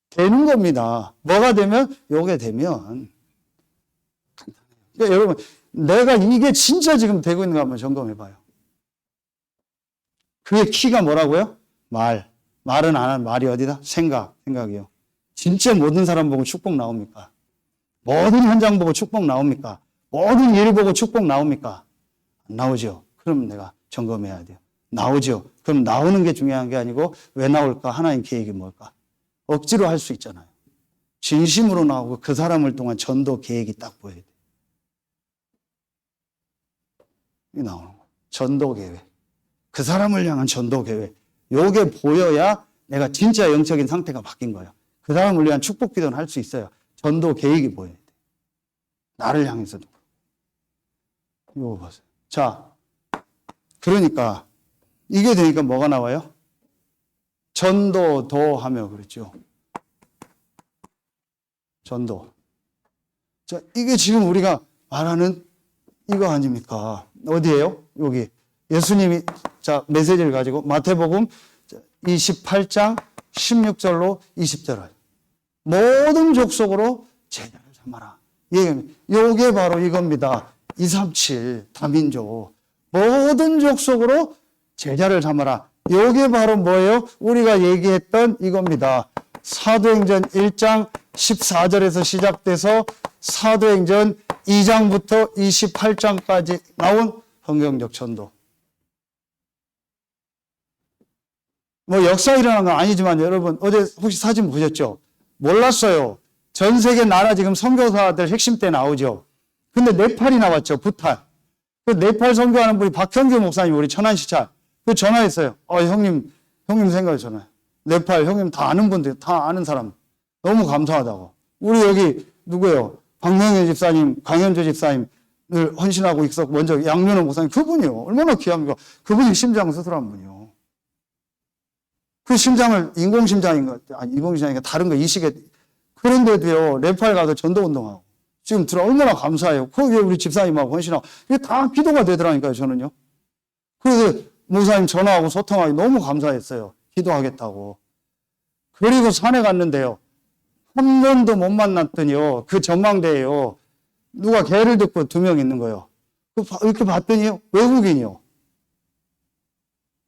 되는 겁니다. 뭐가 되면? 요게 되면. 그러니까 여러분, 내가 이게 진짜 지금 되고 있는가 한번 점검해 봐요. 그게 키가 뭐라고요? 말은 안 하는 말이 어디다? 생각이요. 진짜 모든 사람 보고 축복 나옵니까? 모든 현장 보고 축복 나옵니까? 모든 일 보고 축복 나옵니까? 안 나오죠. 그럼 내가 점검해야 돼요. 나오죠. 그럼 나오는 게 중요한 게 아니고 왜 나올까? 하나님 계획이 뭘까? 억지로 할 수 있잖아요. 진심으로 나오고 그 사람을 통한 전도 계획이 딱 보여야 돼요. 이 나오는 거예요. 전도 계획. 그 사람을 향한 전도 계획. 요게 보여야 내가 진짜 영적인 상태가 바뀐 거예요. 그 사람을 위한 축복 기도는 할 수 있어요. 전도 계획이 보여야 돼. 나를 향해서도. 이거 보세요. 자, 그러니까 이게 되니까 뭐가 나와요? 전도도 하며 그랬죠. 전도. 자, 이게 지금 우리가 말하는 이거 아닙니까? 어디예요? 여기. 예수님이 자, 메시지를 가지고 마태복음 28장 16절로 20절. 모든 족속으로 제자를 삼아라. 이게 바로 이겁니다. 237 다민족. 모든 족속으로 제자를 삼아라. 이게 바로 뭐예요? 우리가 얘기했던 이겁니다. 사도행전 1장 14절에서 시작돼서 사도행전 2장부터 28장까지 나온 성경적 전도. 뭐 역사 일어난 건 아니지만 여러분 어제 혹시 사진 보셨죠? 몰랐어요. 전 세계 나라 지금 선교사들 핵심 때 나오죠. 근데 네팔이 나왔죠. 부탄. 그 네팔 선교하는 분이 박형규 목사님 우리 천안시찰. 그 전화했어요. 형님 생각해 전화. 네팔 형님 다 아는 분들 다 아는 사람. 너무 감사하다고. 우리 여기 누구예요? 박명현 집사님, 강현조 집사님을 헌신하고 있었고 먼저 양면호 목사님 그분이요. 얼마나 귀합니까? 그분이 심장 수술한 분이요. 그 심장을 인공심장인가 다른 거 이식에 그런데도요 네팔 가서 전도운동하고 지금 들어 얼마나 감사해요. 거기에 우리 집사님하고 헌신하고 이게 다 기도가 되더라니까요 저는요. 그래서 목사님 전화하고 소통하기 너무 감사했어요. 기도하겠다고. 그리고 산에 갔는데요. 한 번도 못 만났더니요. 그 전망대에요. 누가 개를 듣고 2명 있는 거예요. 이렇게 봤더니요. 외국인이요.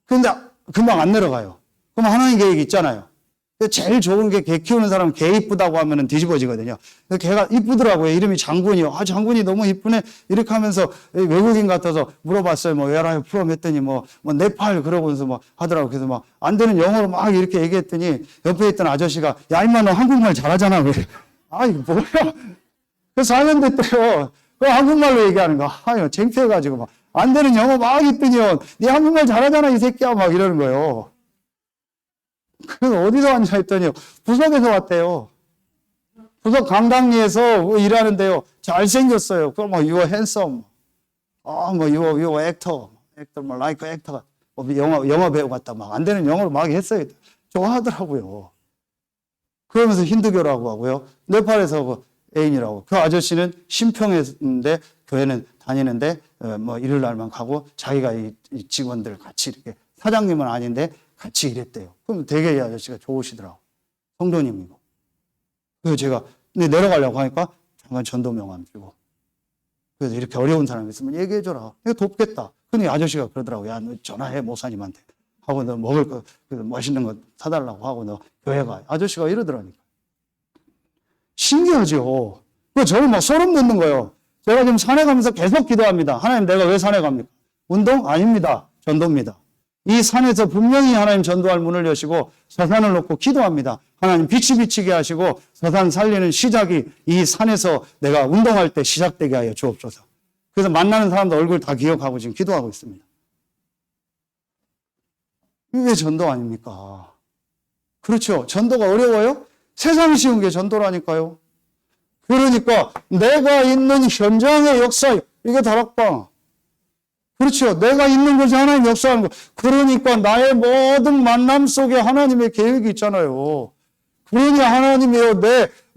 근데 금방 안 내려가요. 그럼 하나님 계획이 있잖아요. 제일 좋은 게 개 키우는 사람은 개 이쁘다고 하면 뒤집어지거든요. 개가 이쁘더라고요. 이름이 장군이요. 장군이 너무 이쁘네. 이렇게 하면서 외국인 같아서 물어봤어요. Where are you from? 했더니 네팔 그러고서 하더라고요. 그래서 안 되는 영어로 막 이렇게 얘기했더니 옆에 있던 아저씨가 야, 임마 너 한국말 잘하잖아. 그래. 이거 뭐야. 그래서 4년 됐대요. 그 한국말로 얘기하는 거. 창피해가지고 안 되는 영어 막 있더니요. 네 한국말 잘하잖아 이 새끼야. 막 이러는 거예요. 그래서 어디서 왔냐 했더니 부석에서 왔대요. 부석 강당리에서 일하는데요. 잘생겼어요. 그럼 you are handsome. you are actor, like actor. 영화 배우 같다. 안 되는 영어로 막 했어요. 좋아하더라고요. 그러면서 힌두교라고 하고요. 네팔에서 그 애인이라고. 그 아저씨는 신평했는데 교회는 다니는데 일요일 날만 가고 자기가 이 직원들 같이 이렇게 사장님은 아닌데 같이 일했대요. 그럼 되게 이 아저씨가 좋으시더라고. 성도님이고. 그래서 제가 내려가려고 하니까 잠깐 전도 명함 주고. 그래서 이렇게 어려운 사람 있으면 얘기해줘라. 내가 돕겠다. 근데 아저씨가 그러더라고. 야, 너 전화해 목사님한테. 하고 너 먹을 거 맛있는 거 사달라고 하고 너 교회 가. 아저씨가 이러더라니까. 신기하죠. 그 저는 소름 돋는 거예요. 제가 지금 산에 가면서 계속 기도합니다. 하나님 내가 왜 산에 갑니까? 운동? 아닙니다. 전도입니다. 이 산에서 분명히 하나님 전도할 문을 여시고 서산을 놓고 기도합니다. 하나님 빛이 비치게 하시고 서산 살리는 시작이 이 산에서 내가 운동할 때 시작되게 하여 주옵소서. 그래서 만나는 사람들 얼굴 다 기억하고 지금 기도하고 있습니다. 이게 전도 아닙니까? 그렇죠. 전도가 어려워요? 세상이 쉬운 게 전도라니까요. 그러니까 내가 있는 현장의 역사, 이게 다락방. 그렇죠. 내가 있는 곳이 하나님 역사하는 거. 그러니까 나의 모든 만남 속에 하나님의 계획이 있잖아요. 그러니 하나님이요.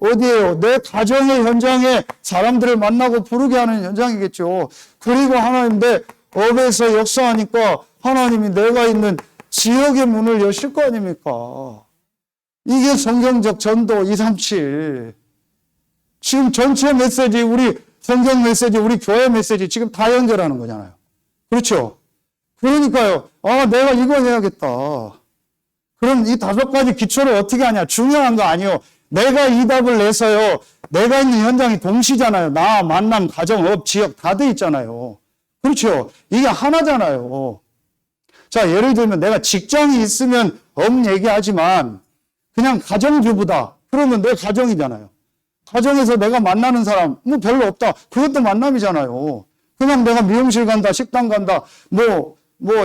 어디에요? 내 가정의 현장에 사람들을 만나고 부르게 하는 현장이겠죠. 그리고 하나님 내 업에서 역사하니까 하나님이 내가 있는 지역의 문을 여실 거 아닙니까? 이게 성경적 전도 237. 지금 전체 메시지, 우리 성경 메시지, 우리 교회 메시지 지금 다 연결하는 거잖아요. 그렇죠? 그러니까요. 내가 이거 해야겠다. 그럼 이 5가지 기초를 어떻게 하냐? 중요한 거 아니에요. 내가 이 답을 내서요. 내가 있는 현장이 동시잖아요. 나, 만남, 가정, 업, 지역 다 돼 있잖아요. 그렇죠? 이게 하나잖아요. 자, 예를 들면 내가 직장이 있으면 업 얘기하지만 그냥 가정주부다. 그러면 내 가정이잖아요. 가정에서 내가 만나는 사람 별로 없다. 그것도 만남이잖아요. 그냥 내가 미용실 간다, 식당 간다,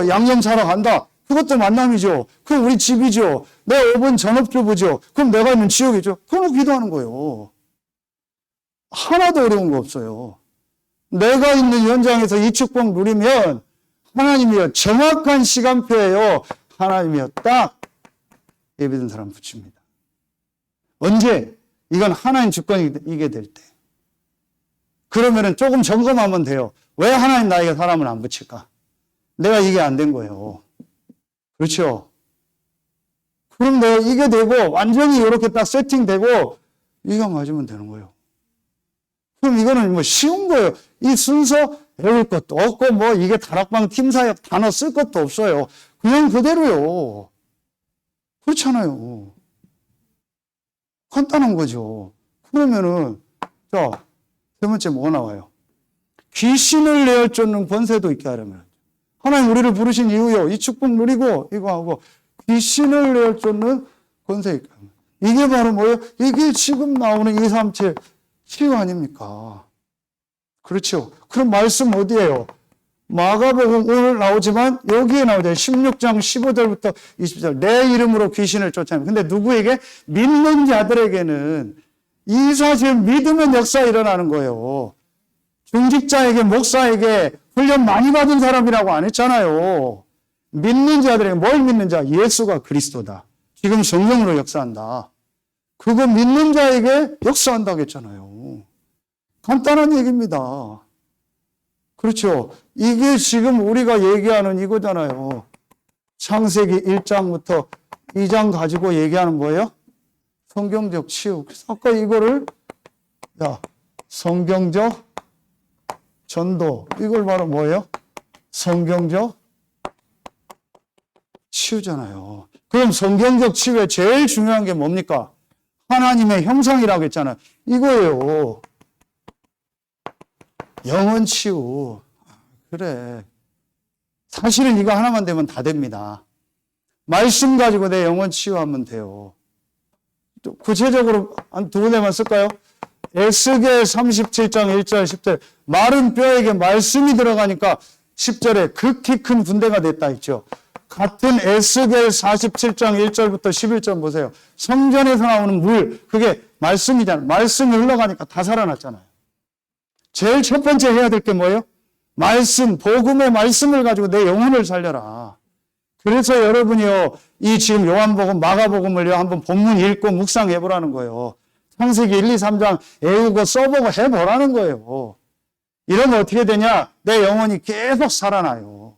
양념 사러 간다. 그것도 만남이죠. 그럼 우리 집이죠. 내 5번 전업주부죠. 그럼 내가 있는 지역이죠. 그럼 기도하는 거예요. 하나도 어려운 거 없어요. 내가 있는 현장에서 이 축복 누리면 하나님이요, 정확한 시간표예요. 하나님이요, 딱 예배드린 사람 붙입니다. 언제? 이건 하나님 주권이게 될 때. 그러면은 조금 점검하면 돼요. 왜 하나님 나에게 사람을 안 붙일까? 내가 이게 안 된 거예요. 그렇죠? 그럼 내가 이게 되고 완전히 이렇게 딱 세팅되고 이거 맞으면 되는 거예요. 그럼 이거는 뭐 쉬운 거예요. 이 순서 외울 것도 없고 뭐 이게 다락방 팀사역 단어 쓸 것도 없어요. 그냥 그대로요. 그렇잖아요. 간단한 거죠. 그러면은 자, 세 번째 뭐가 나와요? 귀신을 내어쫓는 권세도 있게 하려면 하나님 우리를 부르신 이유요. 이 축복 누리고 이거 하고 귀신을 내어쫓는 권세 있게 하면 이게 바로 뭐예요? 이게 지금 나오는 237 치유 아닙니까? 그렇죠. 그럼 말씀 어디예요? 마가복음 오늘 나오지만 여기에 나오죠. 16장 15절부터 20절. 내 이름으로 귀신을 쫓아내면. 근데 누구에게? 믿는 자들에게는 이 사실 믿으면 역사 일어나는 거예요. 중직자에게, 목사에게 훈련 많이 받은 사람이라고 안 했잖아요. 믿는 자들에게 뭘 믿는 자? 예수가 그리스도다. 지금 성령으로 역사한다. 그거 믿는 자에게 역사한다고 했잖아요. 간단한 얘기입니다. 그렇죠. 이게 지금 우리가 얘기하는 이거잖아요. 창세기 1장부터 2장 가지고 얘기하는 거예요? 성경적 치유. 그래서 아까 이거를, 성경적 전도. 이걸 바로 뭐예요? 성경적 치유잖아요. 그럼 성경적 치유에 제일 중요한 게 뭡니까? 하나님의 형상이라고 했잖아요. 이거예요. 영혼 치유. 그래. 사실은 이거 하나만 되면 다 됩니다. 말씀 가지고 내 영혼 치유하면 돼요. 또 구체적으로 한 두 군데만 쓸까요? 에스겔 37장 1절 10절. 마른 뼈에게 말씀이 들어가니까 10절에 극히 큰 군대가 됐다 했죠. 같은 에스겔 47장 1절부터 11절 보세요. 성전에서 나오는 물, 그게 말씀이잖아요. 말씀이 흘러가니까 다 살아났잖아요. 제일 첫 번째 해야 될 게 뭐예요? 말씀, 복음의 말씀을 가지고 내 영혼을 살려라. 그래서 여러분이요, 이 지금 요한복음, 마가복음을요, 한번 본문 읽고 묵상해보라는 거예요. 창세기 1, 2, 3장 외우고 써보고 해보라는 거예요. 이러면 어떻게 되냐? 내 영혼이 계속 살아나요.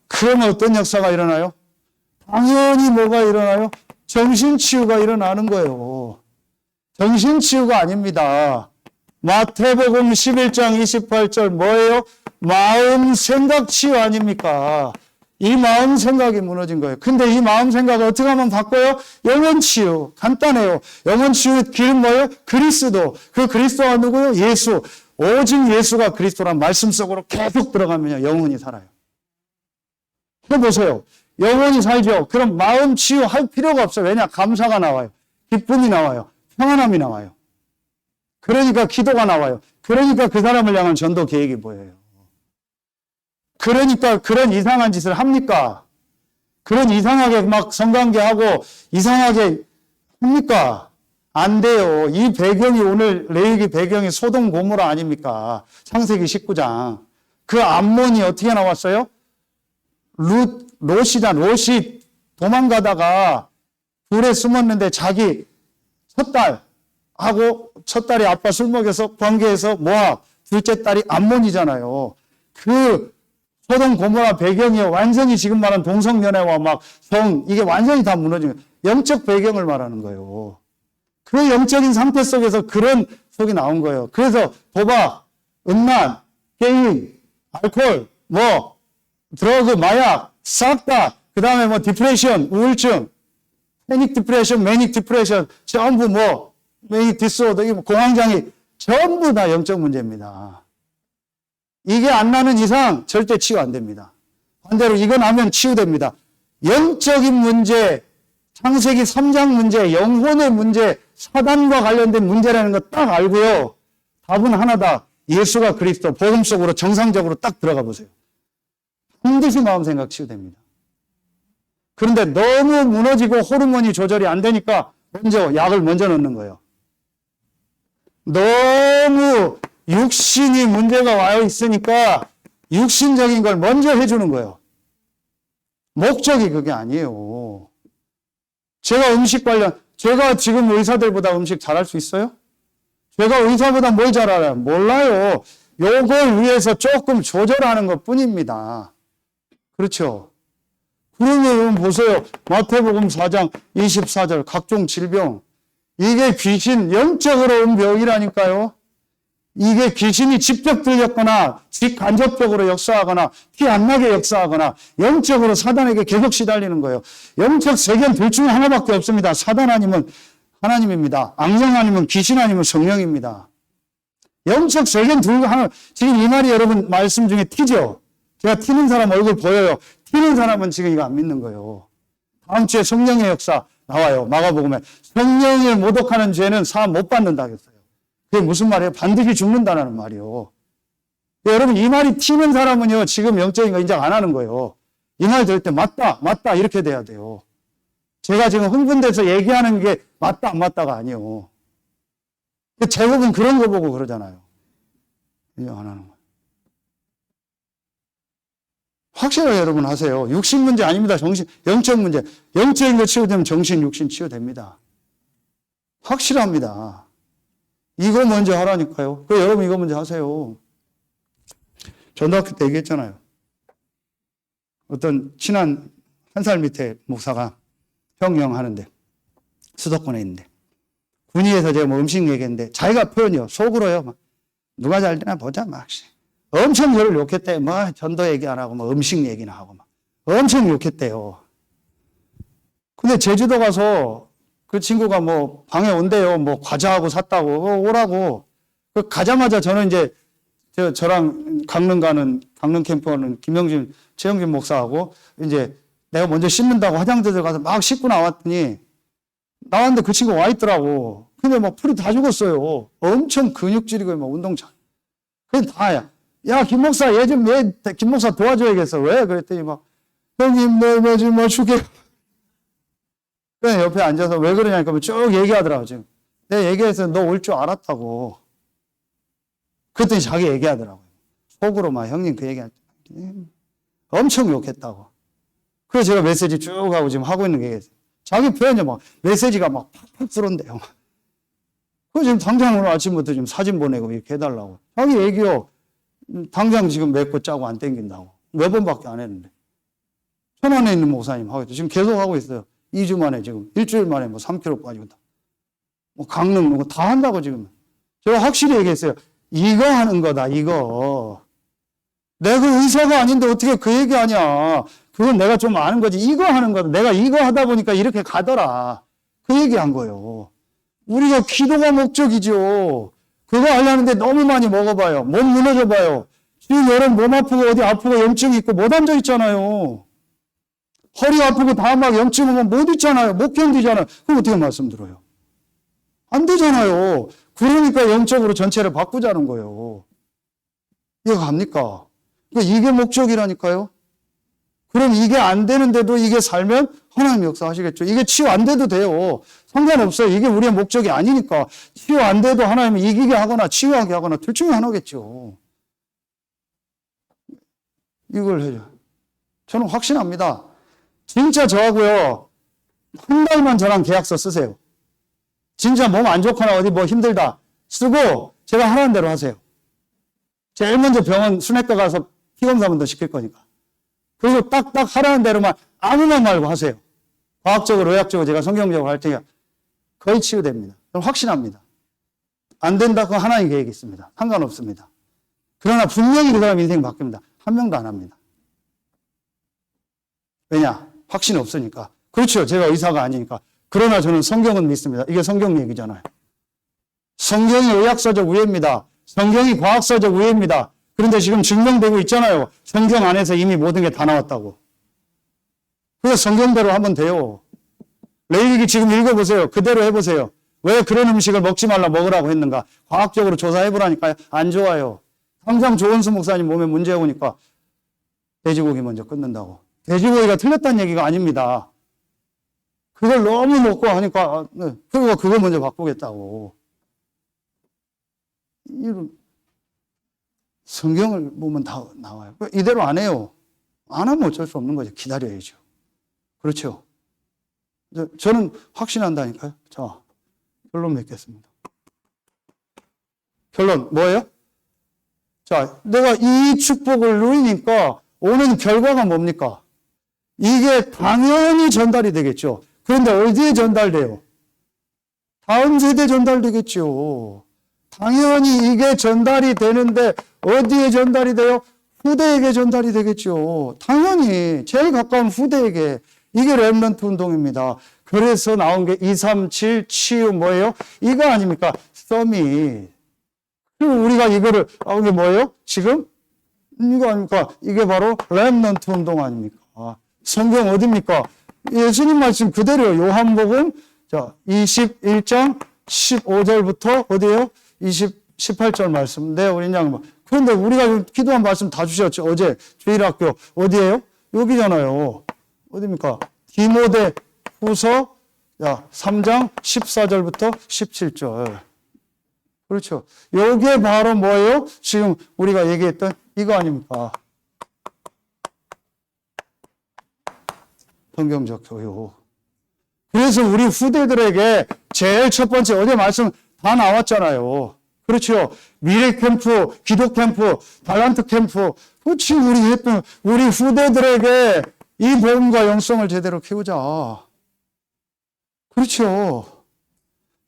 그러면 어떤 역사가 일어나요? 당연히 뭐가 일어나요? 정신치유가 일어나는 거예요. 정신치유가 아닙니다. 마태복음 11장 28절 뭐예요? 마음 생각 치유 아닙니까? 이 마음 생각이 무너진 거예요. 근데 이 마음 생각을 어떻게 하면 바꿔요? 영혼 치유. 간단해요. 영혼 치유 길은 뭐예요? 그리스도. 그 그리스도가 누구예요? 예수. 오직 예수가 그리스도란 말씀 속으로 계속 들어가면요, 영혼이 살아요. 해보세요. 영혼이 살죠. 그럼 마음 치유할 필요가 없어요. 왜냐? 감사가 나와요. 기쁨이 나와요. 평안함이 나와요. 그러니까 기도가 나와요. 그러니까 그 사람을 향한 전도 계획이 보여요. 그러니까 그런 이상한 짓을 합니까? 그런 이상하게 막 성관계하고 이상하게 합니까? 안 돼요. 이 배경이 오늘 레위기 배경이 소돔 고모라 아닙니까? 창세기 19장. 그 암몬이 어떻게 나왔어요? 롯이 도망가다가 불에 숨었는데 자기 첫 딸이 아빠 술 먹여서 관계해서 모압, 둘째 딸이 암몬이잖아요. 그 소돔 고모라 배경이 완전히 지금 말한 동성연애와 막 이게 완전히 다 무너진 거예요. 영적 배경을 말하는 거예요. 그 영적인 상태 속에서 그런 속이 나온 거예요. 그래서 도박, 음란, 게임, 알코올, 드러그, 마약, 싹 다, 그 다음에 디프레션, 우울증, 패닉 디프레션, 매닉 디프레션, 전부 매닉 디스오더, 공황장애, 전부 다 영적 문제입니다. 이게 안 나는 이상 절대 치유 안 됩니다. 반대로 이거 나면 치유됩니다. 영적인 문제, 창세기 3장 문제, 영혼의 문제, 사단과 관련된 문제라는 거 딱 알고요. 답은 하나다. 예수가 그리스도, 복음 속으로 정상적으로 딱 들어가 보세요. 반드시 마음 생각 치유됩니다. 그런데 너무 무너지고 호르몬이 조절이 안 되니까 먼저 약을 먼저 넣는 거예요. 너무 육신이 문제가 와 있으니까 육신적인 걸 먼저 해주는 거예요. 목적이 그게 아니에요. 제가 음식 관련, 제가 지금 의사들보다 음식 잘할 수 있어요? 제가 의사보다 뭘 잘 알아요? 몰라요. 요걸 위해서 조금 조절하는 것 뿐입니다. 그렇죠? 그러면 보세요. 마태복음 4장 24절 각종 질병. 이게 귀신, 영적으로 온 병이라니까요. 이게 귀신이 직접 들렸거나 직간접적으로 역사하거나 티 안 나게 역사하거나 영적으로 사단에게 계속 시달리는 거예요. 영적 세계는 둘 중에 하나밖에 없습니다. 사단 아니면 하나님입니다. 악령 아니면 귀신 아니면 성령입니다. 영적 세계는 둘 중에 하나. 지금 이 말이 여러분 말씀 중에 티죠? 제가 티는 사람 얼굴 보여요. 티는 사람은 지금 이거 안 믿는 거예요. 다음 주에 성령의 역사 나와요. 마가복음에. 성령을 모독하는 죄는 사함 못 받는다 했어요. 그게 무슨 말이에요? 반드시 죽는다는 말이에요. 여러분 이 말이 튀는 사람은요. 지금 영적인 거 인정 안 하는 거예요. 이 말 들을 때 맞다 맞다 이렇게 돼야 돼요. 제가 지금 흥분돼서 얘기하는 게 맞다 안 맞다가 아니에요. 제국은 그런 거 보고 그러잖아요. 인정 안 하는 거예요. 확실하게 여러분 하세요. 육신 문제 아닙니다. 영적 문제. 영적인 거 치유되면 정신, 육신 치유됩니다. 확실합니다. 이거 먼저 하라니까요. 여러분 이거 먼저 하세요. 전도학교 때 얘기했잖아요. 어떤 친한 한 살 밑에 목사가 형 하는데 수도권에 있는데 군위에서 제가 뭐 음식 얘기했는데 자기가 표현이요. 속으로요. 막 누가 잘 되나 보자 막. 엄청 저를 욕했대요. 뭐 전도 얘기 안 하고 뭐 음식 얘기나 하고 막 엄청 욕했대요. 근데 제주도 가서 그 친구가 뭐 방에 온대요. 뭐 과자하고 샀다고 오라고. 가자마자 저는 이제 저랑 강릉 캠프 가는 김영진, 최영진 목사하고 이제 내가 먼저 씻는다고 화장대 들어가서 막 씻고 나왔더니 나왔는데 그 친구 와 있더라고. 근데 막 풀이 다 죽었어요. 엄청 근육질이고 막 운동장. 그게 다야. 야, 김 목사, 김 목사 도와줘야겠어. 왜? 그랬더니 막, 형님, 내 지금 뭐 죽게. 그냥 옆에 앉아서 왜 그러냐니까 쭉 얘기하더라고, 지금. 내가 얘기해서 너 올 줄 알았다고. 그랬더니 자기 얘기하더라고요. 속으로 막 형님 그 얘기할 때. 엄청 욕했다고. 그래서 제가 메시지 쭉 하고 지금 하고 있는 게 자기 표현이 막 메시지가 막 팍팍 쏠온대요. 그래서 지금 당장 오늘 아침부터 지금 사진 보내고 이렇게 해달라고. 자기 얘기요. 당장 지금 맺고 짜고 안 땡긴다고. 몇 번밖에 안 했는데. 천안에 있는 목사님 하고 있어요. 지금 계속 하고 있어요. 2주 만에 지금. 일주일 만에 뭐 3kg 빠지고 다. 뭐 강릉 뭐 다 한다고 지금. 제가 확실히 얘기했어요. 이거 하는 거다, 이거. 내가 의사가 아닌데 어떻게 그 얘기 하냐. 그건 내가 좀 아는 거지. 이거 하는 거다. 내가 이거 하다 보니까 이렇게 가더라. 그 얘기 한 거예요. 우리가 기도가 목적이죠. 그거 하려는데 너무 많이 먹어봐요. 몸 무너져봐요. 지금 여러분 몸 아프고 어디 아프고 염증 있고 못 앉아 있잖아요. 허리 아프고 다 막 염증 오면 못 있잖아요. 못 견디잖아요. 그럼 어떻게 말씀 들어요? 안 되잖아요. 그러니까 영적으로 전체를 바꾸자는 거예요. 이거 갑니까? 이게 목적이라니까요. 그럼 이게 안 되는데도 이게 살면 하나님 역사하시겠죠. 이게 치유 안 돼도 돼요. 상관없어요. 이게 우리의 목적이 아니니까. 치유 안 돼도 하나님이 이기게 하거나 치유하게 하거나 둘 중에 하나겠죠. 이걸 해줘. 저는 확신합니다. 진짜 저하고요. 한 달만 저랑 계약서 쓰세요. 진짜 몸 안 좋거나 어디 뭐 힘들다 쓰고 제가 하라는 대로 하세요. 제일 먼저 병원 순회과 가서 피검사 먼저 시킬 거니까. 그리고 딱딱 하라는 대로만 아무 말 말고 하세요. 과학적으로 의학적으로 제가 성경적으로 할 테니까 거의 치유됩니다. 확신합니다. 안 된다 그건 하나님 계획이 있습니다. 상관없습니다. 그러나 분명히 그 사람 인생 바뀝니다. 한 명도 안 합니다. 왜냐? 확신이 없으니까. 그렇죠. 제가 의사가 아니니까. 그러나 저는 성경은 믿습니다. 이게 성경 얘기잖아요. 성경이 의학서적 우애입니다. 성경이 과학서적 우애입니다. 그런데 지금 증명되고 있잖아요. 성경 안에서 이미 모든 게 다 나왔다고. 그래서 성경대로 하면 돼요. 레위기 지금 읽어보세요. 그대로 해보세요. 왜 그런 음식을 먹지 말라 먹으라고 했는가? 과학적으로 조사해보라니까요. 안 좋아요. 항상 조원수 목사님 몸에 문제 오니까 돼지고기 먼저 끊는다고. 돼지고기가 틀렸다는 얘기가 아닙니다. 그걸 너무 먹고 하니까 그리고 그거 먼저 바꾸겠다고. 이런 성경을 보면 다 나와요. 이대로 안 해요. 안 하면 어쩔 수 없는 거죠. 기다려야죠. 그렇죠. 저는 확신한다니까요. 자, 결론 맺겠습니다. 결론 뭐예요? 자, 내가 이 축복을 누리니까 오는 결과가 뭡니까? 이게 당연히 전달이 되겠죠. 그런데 어디에 전달돼요? 다음 세대에 전달되겠죠. 당연히 이게 전달이 되는데 어디에 전달이 돼요? 후대에게 전달이 되겠죠. 당연히 제일 가까운 후대에게. 이게 렘넌트 운동입니다. 그래서 나온 게 237 치유 뭐예요? 이거 아닙니까? 서밋. 그리고 우리가 이거를 이게 뭐예요? 지금 이거 아닙니까? 이게 바로 렘넌트 운동 아닙니까? 성경 어디입니까? 예수님 말씀 그대로요. 요한복음 자 21장 15절부터 어디예요? 18절 말씀. 네, 우리 양. 그런데 우리가 기도한 말씀 다 주셨죠. 어제 주일학교 어디예요? 여기잖아요. 어디입니까? 디모데 후서 3장 14절부터 17절. 그렇죠. 요게 바로 뭐예요? 지금 우리가 얘기했던 이거 아닙니까? 성경적 교육. 그래서 우리 후대들에게 제일 첫 번째 어제 말씀 다 나왔잖아요. 그렇죠. 미래 캠프, 기도 캠프, 달란트 캠프. 그렇지. 우리 했던 우리 후대들에게 이 복음과 영성을 제대로 키우자. 그렇죠.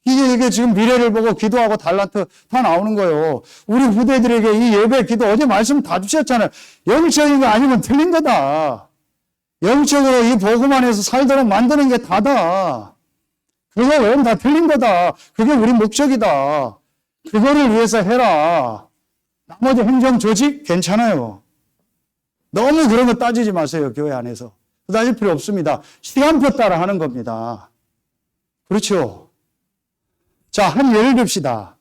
이게 지금 미래를 보고 기도하고 달란트 다 나오는 거예요. 우리 후대들에게 이 예배 기도 어제 말씀 다 주셨잖아요. 영적인 거 아니면 틀린 거다. 영적으로 이 복음 안에서 살도록 만드는 게 다다. 그거 외에는 다 틀린 거다. 그게 우리 목적이다. 그거를 위해서 해라. 나머지 행정 조직 괜찮아요. 너무 그런 거 따지지 마세요. 교회 안에서. 따질 필요 없습니다. 시간표 따라 하는 겁니다. 그렇죠. 자, 한 예를 듭시다.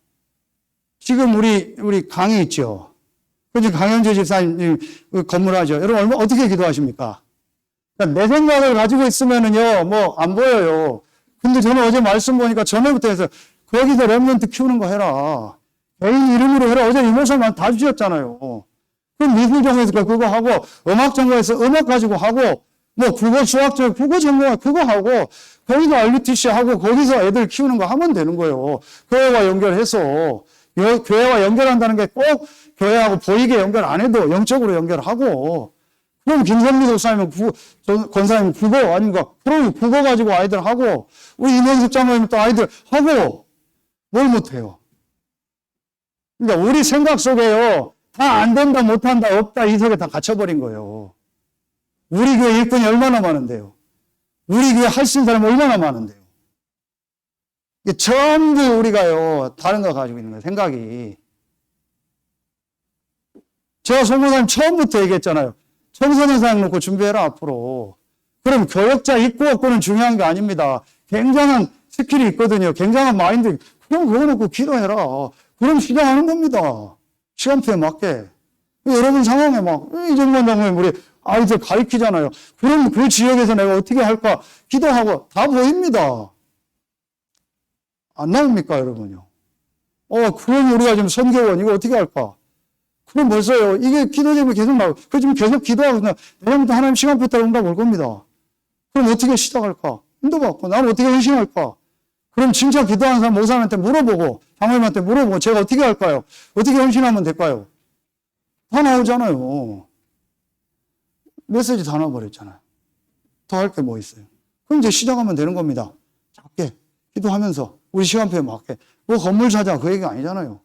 지금 우리 강의 있죠. 그지 강현주 집사님 건물하죠. 여러분 어떻게 기도하십니까? 그러니까 내 생각을 가지고 있으면은요, 뭐 안 보여요. 근데 저는 어제 말씀 보니까 전에부터 해서 거기서 렘넌트 키우는 거 해라. 개인 이름으로 해라. 어제 이모션만 다 주셨잖아요. 그럼 미술정에서 그거 하고, 음악전공에서 음악 가지고 하고, 뭐 국어 수학적 국어 전공 그거 하고, 거기서 RUTC 하고, 거기서 애들 키우는 거 하면 되는 거예요. 교회와 연결해서. 교회와 연결한다는 게 꼭 교회하고 보이게 연결 안 해도 영적으로 연결하고, 그럼 김선미 목사님은 권사님은 국어 아닌가? 그럼 국어 가지고 아이들 하고, 우리 임원숙 장로님은 또 아이들 하고, 뭘 못해요? 그러니까 우리 생각 속에요, 다 안 된다, 못한다, 없다, 이 속에 다 갇혀버린 거예요. 우리 교회 일꾼이 얼마나 많은데요? 우리 교회 할 수 있는 사람이 얼마나 많은데요? 이게 전부 우리가요, 다른 거 가지고 있는 거예요, 생각이. 제가 송목사님 처음부터 얘기했잖아요. 청소년 사역 놓고 준비해라, 앞으로. 그럼 교역자 있고 없고는 중요한 게 아닙니다. 굉장한 스킬이 있거든요. 굉장한 마인드. 그럼 그거 놓고 기도해라. 그럼 시작하는 겁니다. 시간표에 맞게. 여러분 상황에 이정만 장로님 우리 아이들 가르치잖아요. 그럼 그 지역에서 내가 어떻게 할까? 기도하고 다 보입니다. 안 나옵니까, 여러분요? 그럼 우리가 지금 선교원 이거 어떻게 할까? 그럼 벌써요. 이게 기도 제목이 계속 나오고, 그 지금 계속 기도하고, 내년부터 하나님 시간표 따라 응답 올 겁니다. 그럼 어떻게 시작할까? 인도받고, 나는 어떻게 헌신할까? 그럼 진짜 기도하는 사람 목사님한테 물어보고, 장로님한테 물어보고, 제가 어떻게 할까요? 어떻게 헌신하면 될까요? 다 나오잖아요. 메시지 다 나와버렸잖아요. 더 할 게 뭐 있어요? 그럼 이제 시작하면 되는 겁니다. 작게, 기도하면서, 우리 시간표에 맞게. 뭐 건물 사자, 그 얘기 아니잖아요.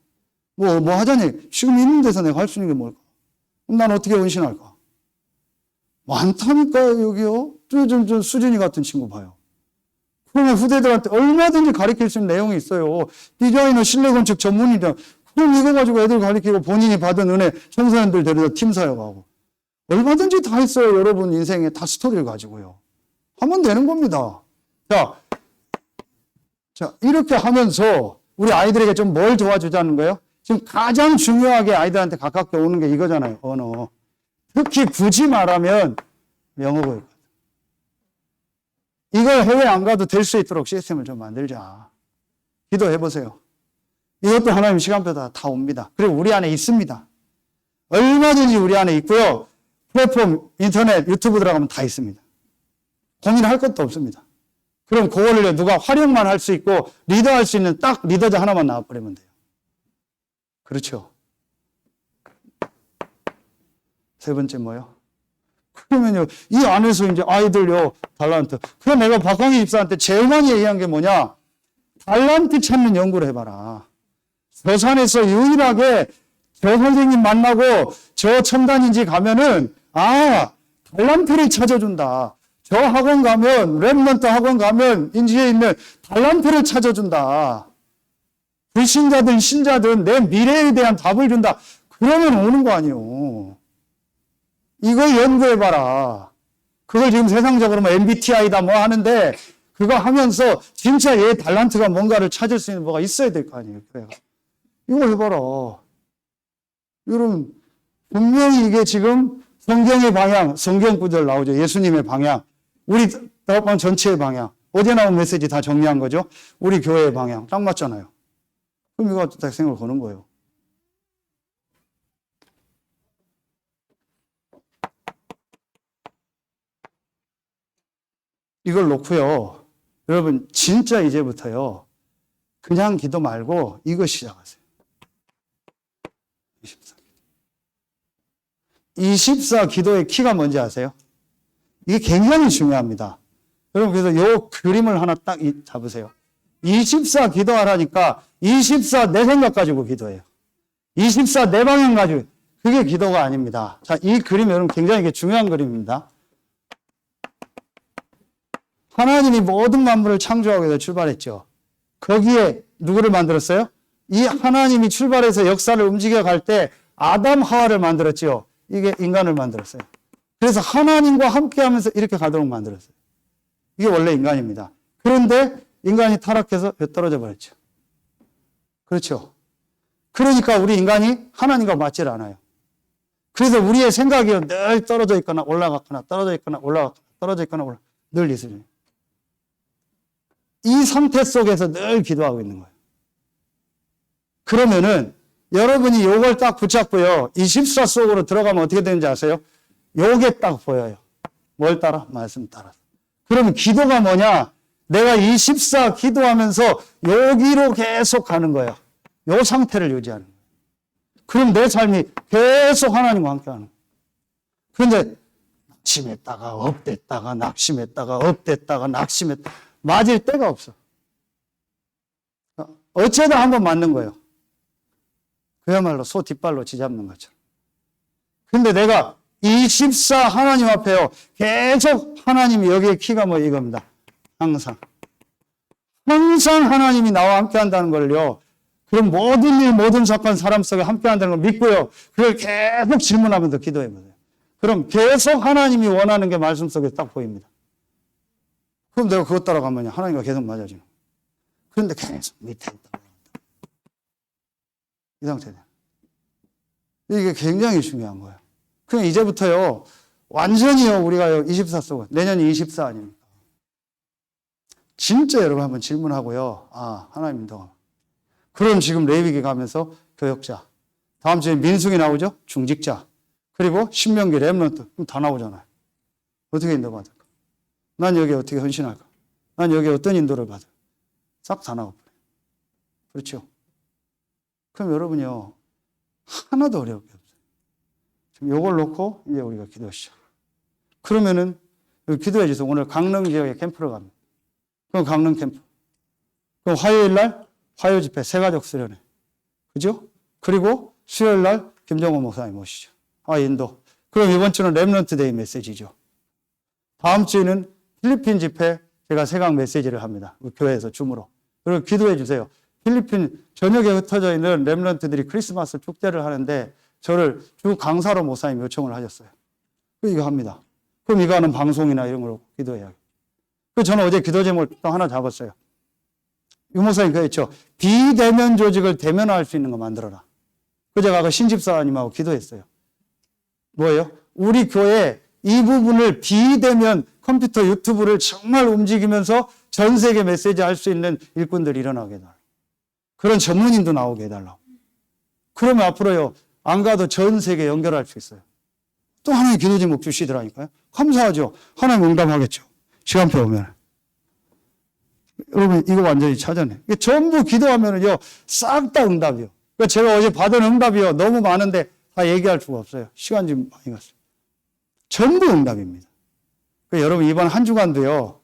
뭐 하자니? 지금 있는 데서 내가 할 수 있는 게 뭘까? 그럼 난 어떻게 헌신할까? 많다니까요, 여기요. 좀 수진이 같은 친구 봐요. 그러면 후대들한테 얼마든지 가르칠 수 있는 내용이 있어요. 디자이너, 실내건축 전문이다. 그럼 이거 가지고 애들 가르치고 본인이 받은 은혜, 청소년들 데려다 팀 사역하고. 얼마든지 다 있어요, 여러분 인생에 다 스토리를 가지고요. 하면 되는 겁니다. 자, 이렇게 하면서 우리 아이들에게 좀 뭘 도와주자는 거예요? 지금 가장 중요하게 아이들한테 가깝게 오는 게 이거잖아요. 언어. 특히 굳이 말하면 영어고였거든. 이걸 해외 안 가도 될 수 있도록 시스템을 좀 만들자. 기도해 보세요. 이것도 하나님 시간표다 다 옵니다. 그리고 우리 안에 있습니다. 얼마든지 우리 안에 있고요. 플랫폼, 인터넷, 유튜브 들어가면 다 있습니다. 고민할 것도 없습니다. 그럼 그거를 누가 활용만 할 수 있고 리더할 수 있는 딱 리더자 하나만 나와버리면 돼요. 그렇죠. 세 번째 뭐요? 그러면요, 이 안에서 이제 아이들요, 달란트. 그럼 내가 박광희 집사한테 제일 많이 얘기한 게 뭐냐? 달란트 찾는 연구를 해봐라. 저 산에서 유일하게 저 선생님 만나고 저 첨단인지 가면은, 달란트를 찾아준다. 저 학원 가면, 랩런트 학원 가면 인지에 있는 달란트를 찾아준다. 불신자든 신자든 내 미래에 대한 답을 준다. 그러면 오는 거 아니에요. 이걸 연구해봐라. 그걸 지금 세상적으로 뭐 MBTI다 뭐 하는데, 그거 하면서 진짜 얘 달란트가 뭔가를 찾을 수 있는 뭐가 있어야 될 거 아니에요. 그래. 이거 해봐라. 여러분, 분명히 이게 지금 성경의 방향, 성경 구절 나오죠. 예수님의 방향, 우리 다락방 전체의 방향, 어제 나온 메시지 다 정리한 거죠. 우리 교회의 방향, 딱 맞잖아요. 그럼 이거 딱 생각을 거는 거예요. 이걸 놓고요. 여러분, 진짜 이제부터요. 그냥 기도 말고 이거 시작하세요. 24 기도의 키가 뭔지 아세요? 이게 굉장히 중요합니다. 여러분, 그래서 요 그림을 하나 딱 잡으세요. 24 기도하라니까 24 내 생각 가지고 기도해요. 24 내 방향 가지고. 그게 기도가 아닙니다. 자, 이 그림 여러분 굉장히 이게 중요한 그림입니다. 하나님이 모든 만물을 창조하기 위해서 출발했죠. 거기에 누구를 만들었어요? 이 하나님이 출발해서 역사를 움직여 갈 때 아담 하와를 만들었죠. 이게 인간을 만들었어요. 그래서 하나님과 함께 하면서 이렇게 가도록 만들었어요. 이게 원래 인간입니다. 그런데 인간이 타락해서 떨어져 버렸죠. 그렇죠. 그러니까 우리 인간이 하나님과 맞질 않아요. 그래서 우리의 생각이 늘 떨어져 있거나 올라갔거나 떨어져 있거나 올라갔거나 떨어져 있거나 늘 있어요. 이 상태 속에서 늘 기도하고 있는 거예요. 그러면은 여러분이 요걸 딱 붙잡고요. 24 속으로 들어가면 어떻게 되는지 아세요? 요게 딱 보여요. 뭘 따라? 말씀 따라. 그러면 기도가 뭐냐? 내가 24 기도하면서 여기로 계속 가는 거예요. 요 상태를 유지하는 거예요. 그럼 내 삶이 계속 하나님과 함께 하는 거예요. 그런데 낙심했다가 업됐다가 낙심했다가 업됐다가 낙심했다가 맞을 때가 없어. 어쩌다 한번 맞는 거예요. 그야말로 소 뒷발로 쥐잡는 것처럼. 근데 내가 24 하나님 앞에요. 계속 하나님이 여기에 키가 뭐 이겁니다. 항상. 항상 하나님이 나와 함께 한다는 걸요. 그럼 모든 일, 모든 사건, 사람 속에 함께 한다는 걸 믿고요. 그걸 계속 질문하면서 기도해 보세요. 그럼 계속 하나님이 원하는 게 말씀 속에 딱 보입니다. 그럼 내가 그것 따라가면 하나님과 계속 맞아지는 거예요. 그런데 계속 밑에 있다. 이 상태다. 이게 굉장히 중요한 거예요. 그냥 이제부터요, 완전히요, 우리가요, 24 속은, 내년이 24 아닙니까? 진짜 여러분 한번 질문하고요, 하나님 더. 그럼 지금 레위기 가면서 교역자. 다음 주에 민수기 나오죠? 중직자. 그리고 신명기 렘넌트. 그럼 다 나오잖아요. 어떻게 인도받을까? 난 여기에 어떻게 헌신할까? 난 여기에 어떤 인도를 받을까? 싹 다 나와버려요. 그렇죠? 그럼 여러분요, 하나도 어려울 게 없어요. 지금 요걸 놓고 이제 우리가 기도하시죠. 그러면은, 기도해 주세요. 오늘 강릉 지역에 캠프를 갑니다. 그럼 강릉 캠프. 그럼 화요일 날 화요 집회, 새가족 수련회. 그죠? 그리고 수요일 날 김정호 목사님 오시죠. 인도. 그럼 이번 주는 렘넌트 데이 메시지죠. 다음 주에는 필리핀 집회, 제가 세강 메시지를 합니다. 교회에서 줌으로. 그리고 기도해 주세요. 필리핀 전역에 흩어져 있는 렘넌트들이 크리스마스 축제를 하는데 저를 주 강사로 목사님 요청을 하셨어요. 이거 합니다. 그럼 이거 하는 방송이나 이런 걸로 기도해야겠죠. 그래서 저는 어제 기도 제목을 또 하나 잡았어요. 유 목사님 그랬죠. 비대면 조직을 대면화할 수 있는 거 만들어라. 그 제가 그 신집사님하고 기도했어요. 뭐예요? 우리 교회 이 부분을 비대면 컴퓨터 유튜브를 정말 움직이면서 전 세계 메시지 할 수 있는 일꾼들이 일어나게 해달라고. 그런 전문인도 나오게 해달라고. 그러면 앞으로요, 안 가도 전 세계 연결할 수 있어요. 또 하나의 기도 제목 주시더라니까요. 감사하죠. 하나님 응답하겠죠. 시간표 오면. 여러분, 이거 완전히 찾아내. 전부 기도하면은요, 싹 다 응답이요. 제가 어제 받은 응답이요, 너무 많은데 다 얘기할 수가 없어요. 시간 좀 많이 갔어요. 전부 응답입니다. 여러분, 이번 한 주간도요,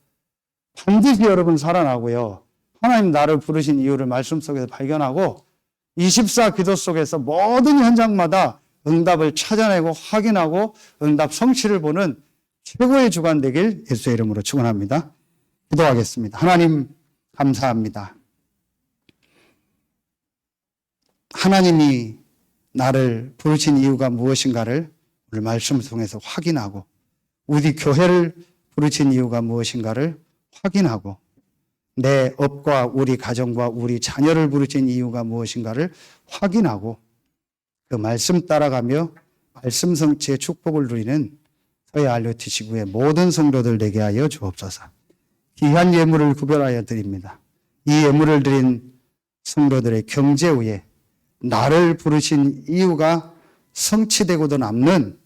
반드시 여러분 살아나고요, 하나님 나를 부르신 이유를 말씀 속에서 발견하고, 24 기도 속에서 모든 현장마다 응답을 찾아내고 확인하고 응답 성취를 보는 최고의 주간 되길 예수의 이름으로 축원합니다. 기도하겠습니다. 하나님 감사합니다. 하나님이 나를 부르신 이유가 무엇인가를 오늘 말씀을 통해서 확인하고, 우리 교회를 부르신 이유가 무엇인가를 확인하고, 내 업과 우리 가정과 우리 자녀를 부르신 이유가 무엇인가를 확인하고, 그 말씀 따라가며 말씀 성취의 축복을 누리는 서해 알료티 지구의 모든 성도들 되게 하여 주옵소서. 귀한 예물을 구별하여 드립니다. 이 예물을 드린 성도들의 경제 위에 나를 부르신 이유가 성취되고도 남는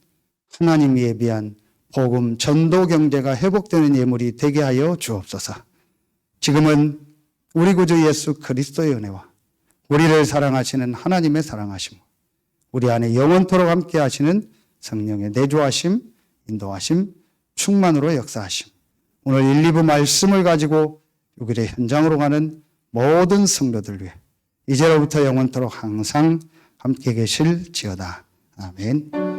하나님 예비한 복음 전도 경제가 회복되는 예물이 되게 하여 주옵소서. 지금은 우리 구주 예수 그리스도의 은혜와 우리를 사랑하시는 하나님의 사랑하심, 우리 안에 영원토록 함께 하시는 성령의 내주하심, 인도하심, 충만으로 역사하심, 오늘 1, 2부 말씀을 가지고 6일의 현장으로 가는 모든 성도들 위해 이제로부터 영원토록 항상 함께 계실지어다. 아멘.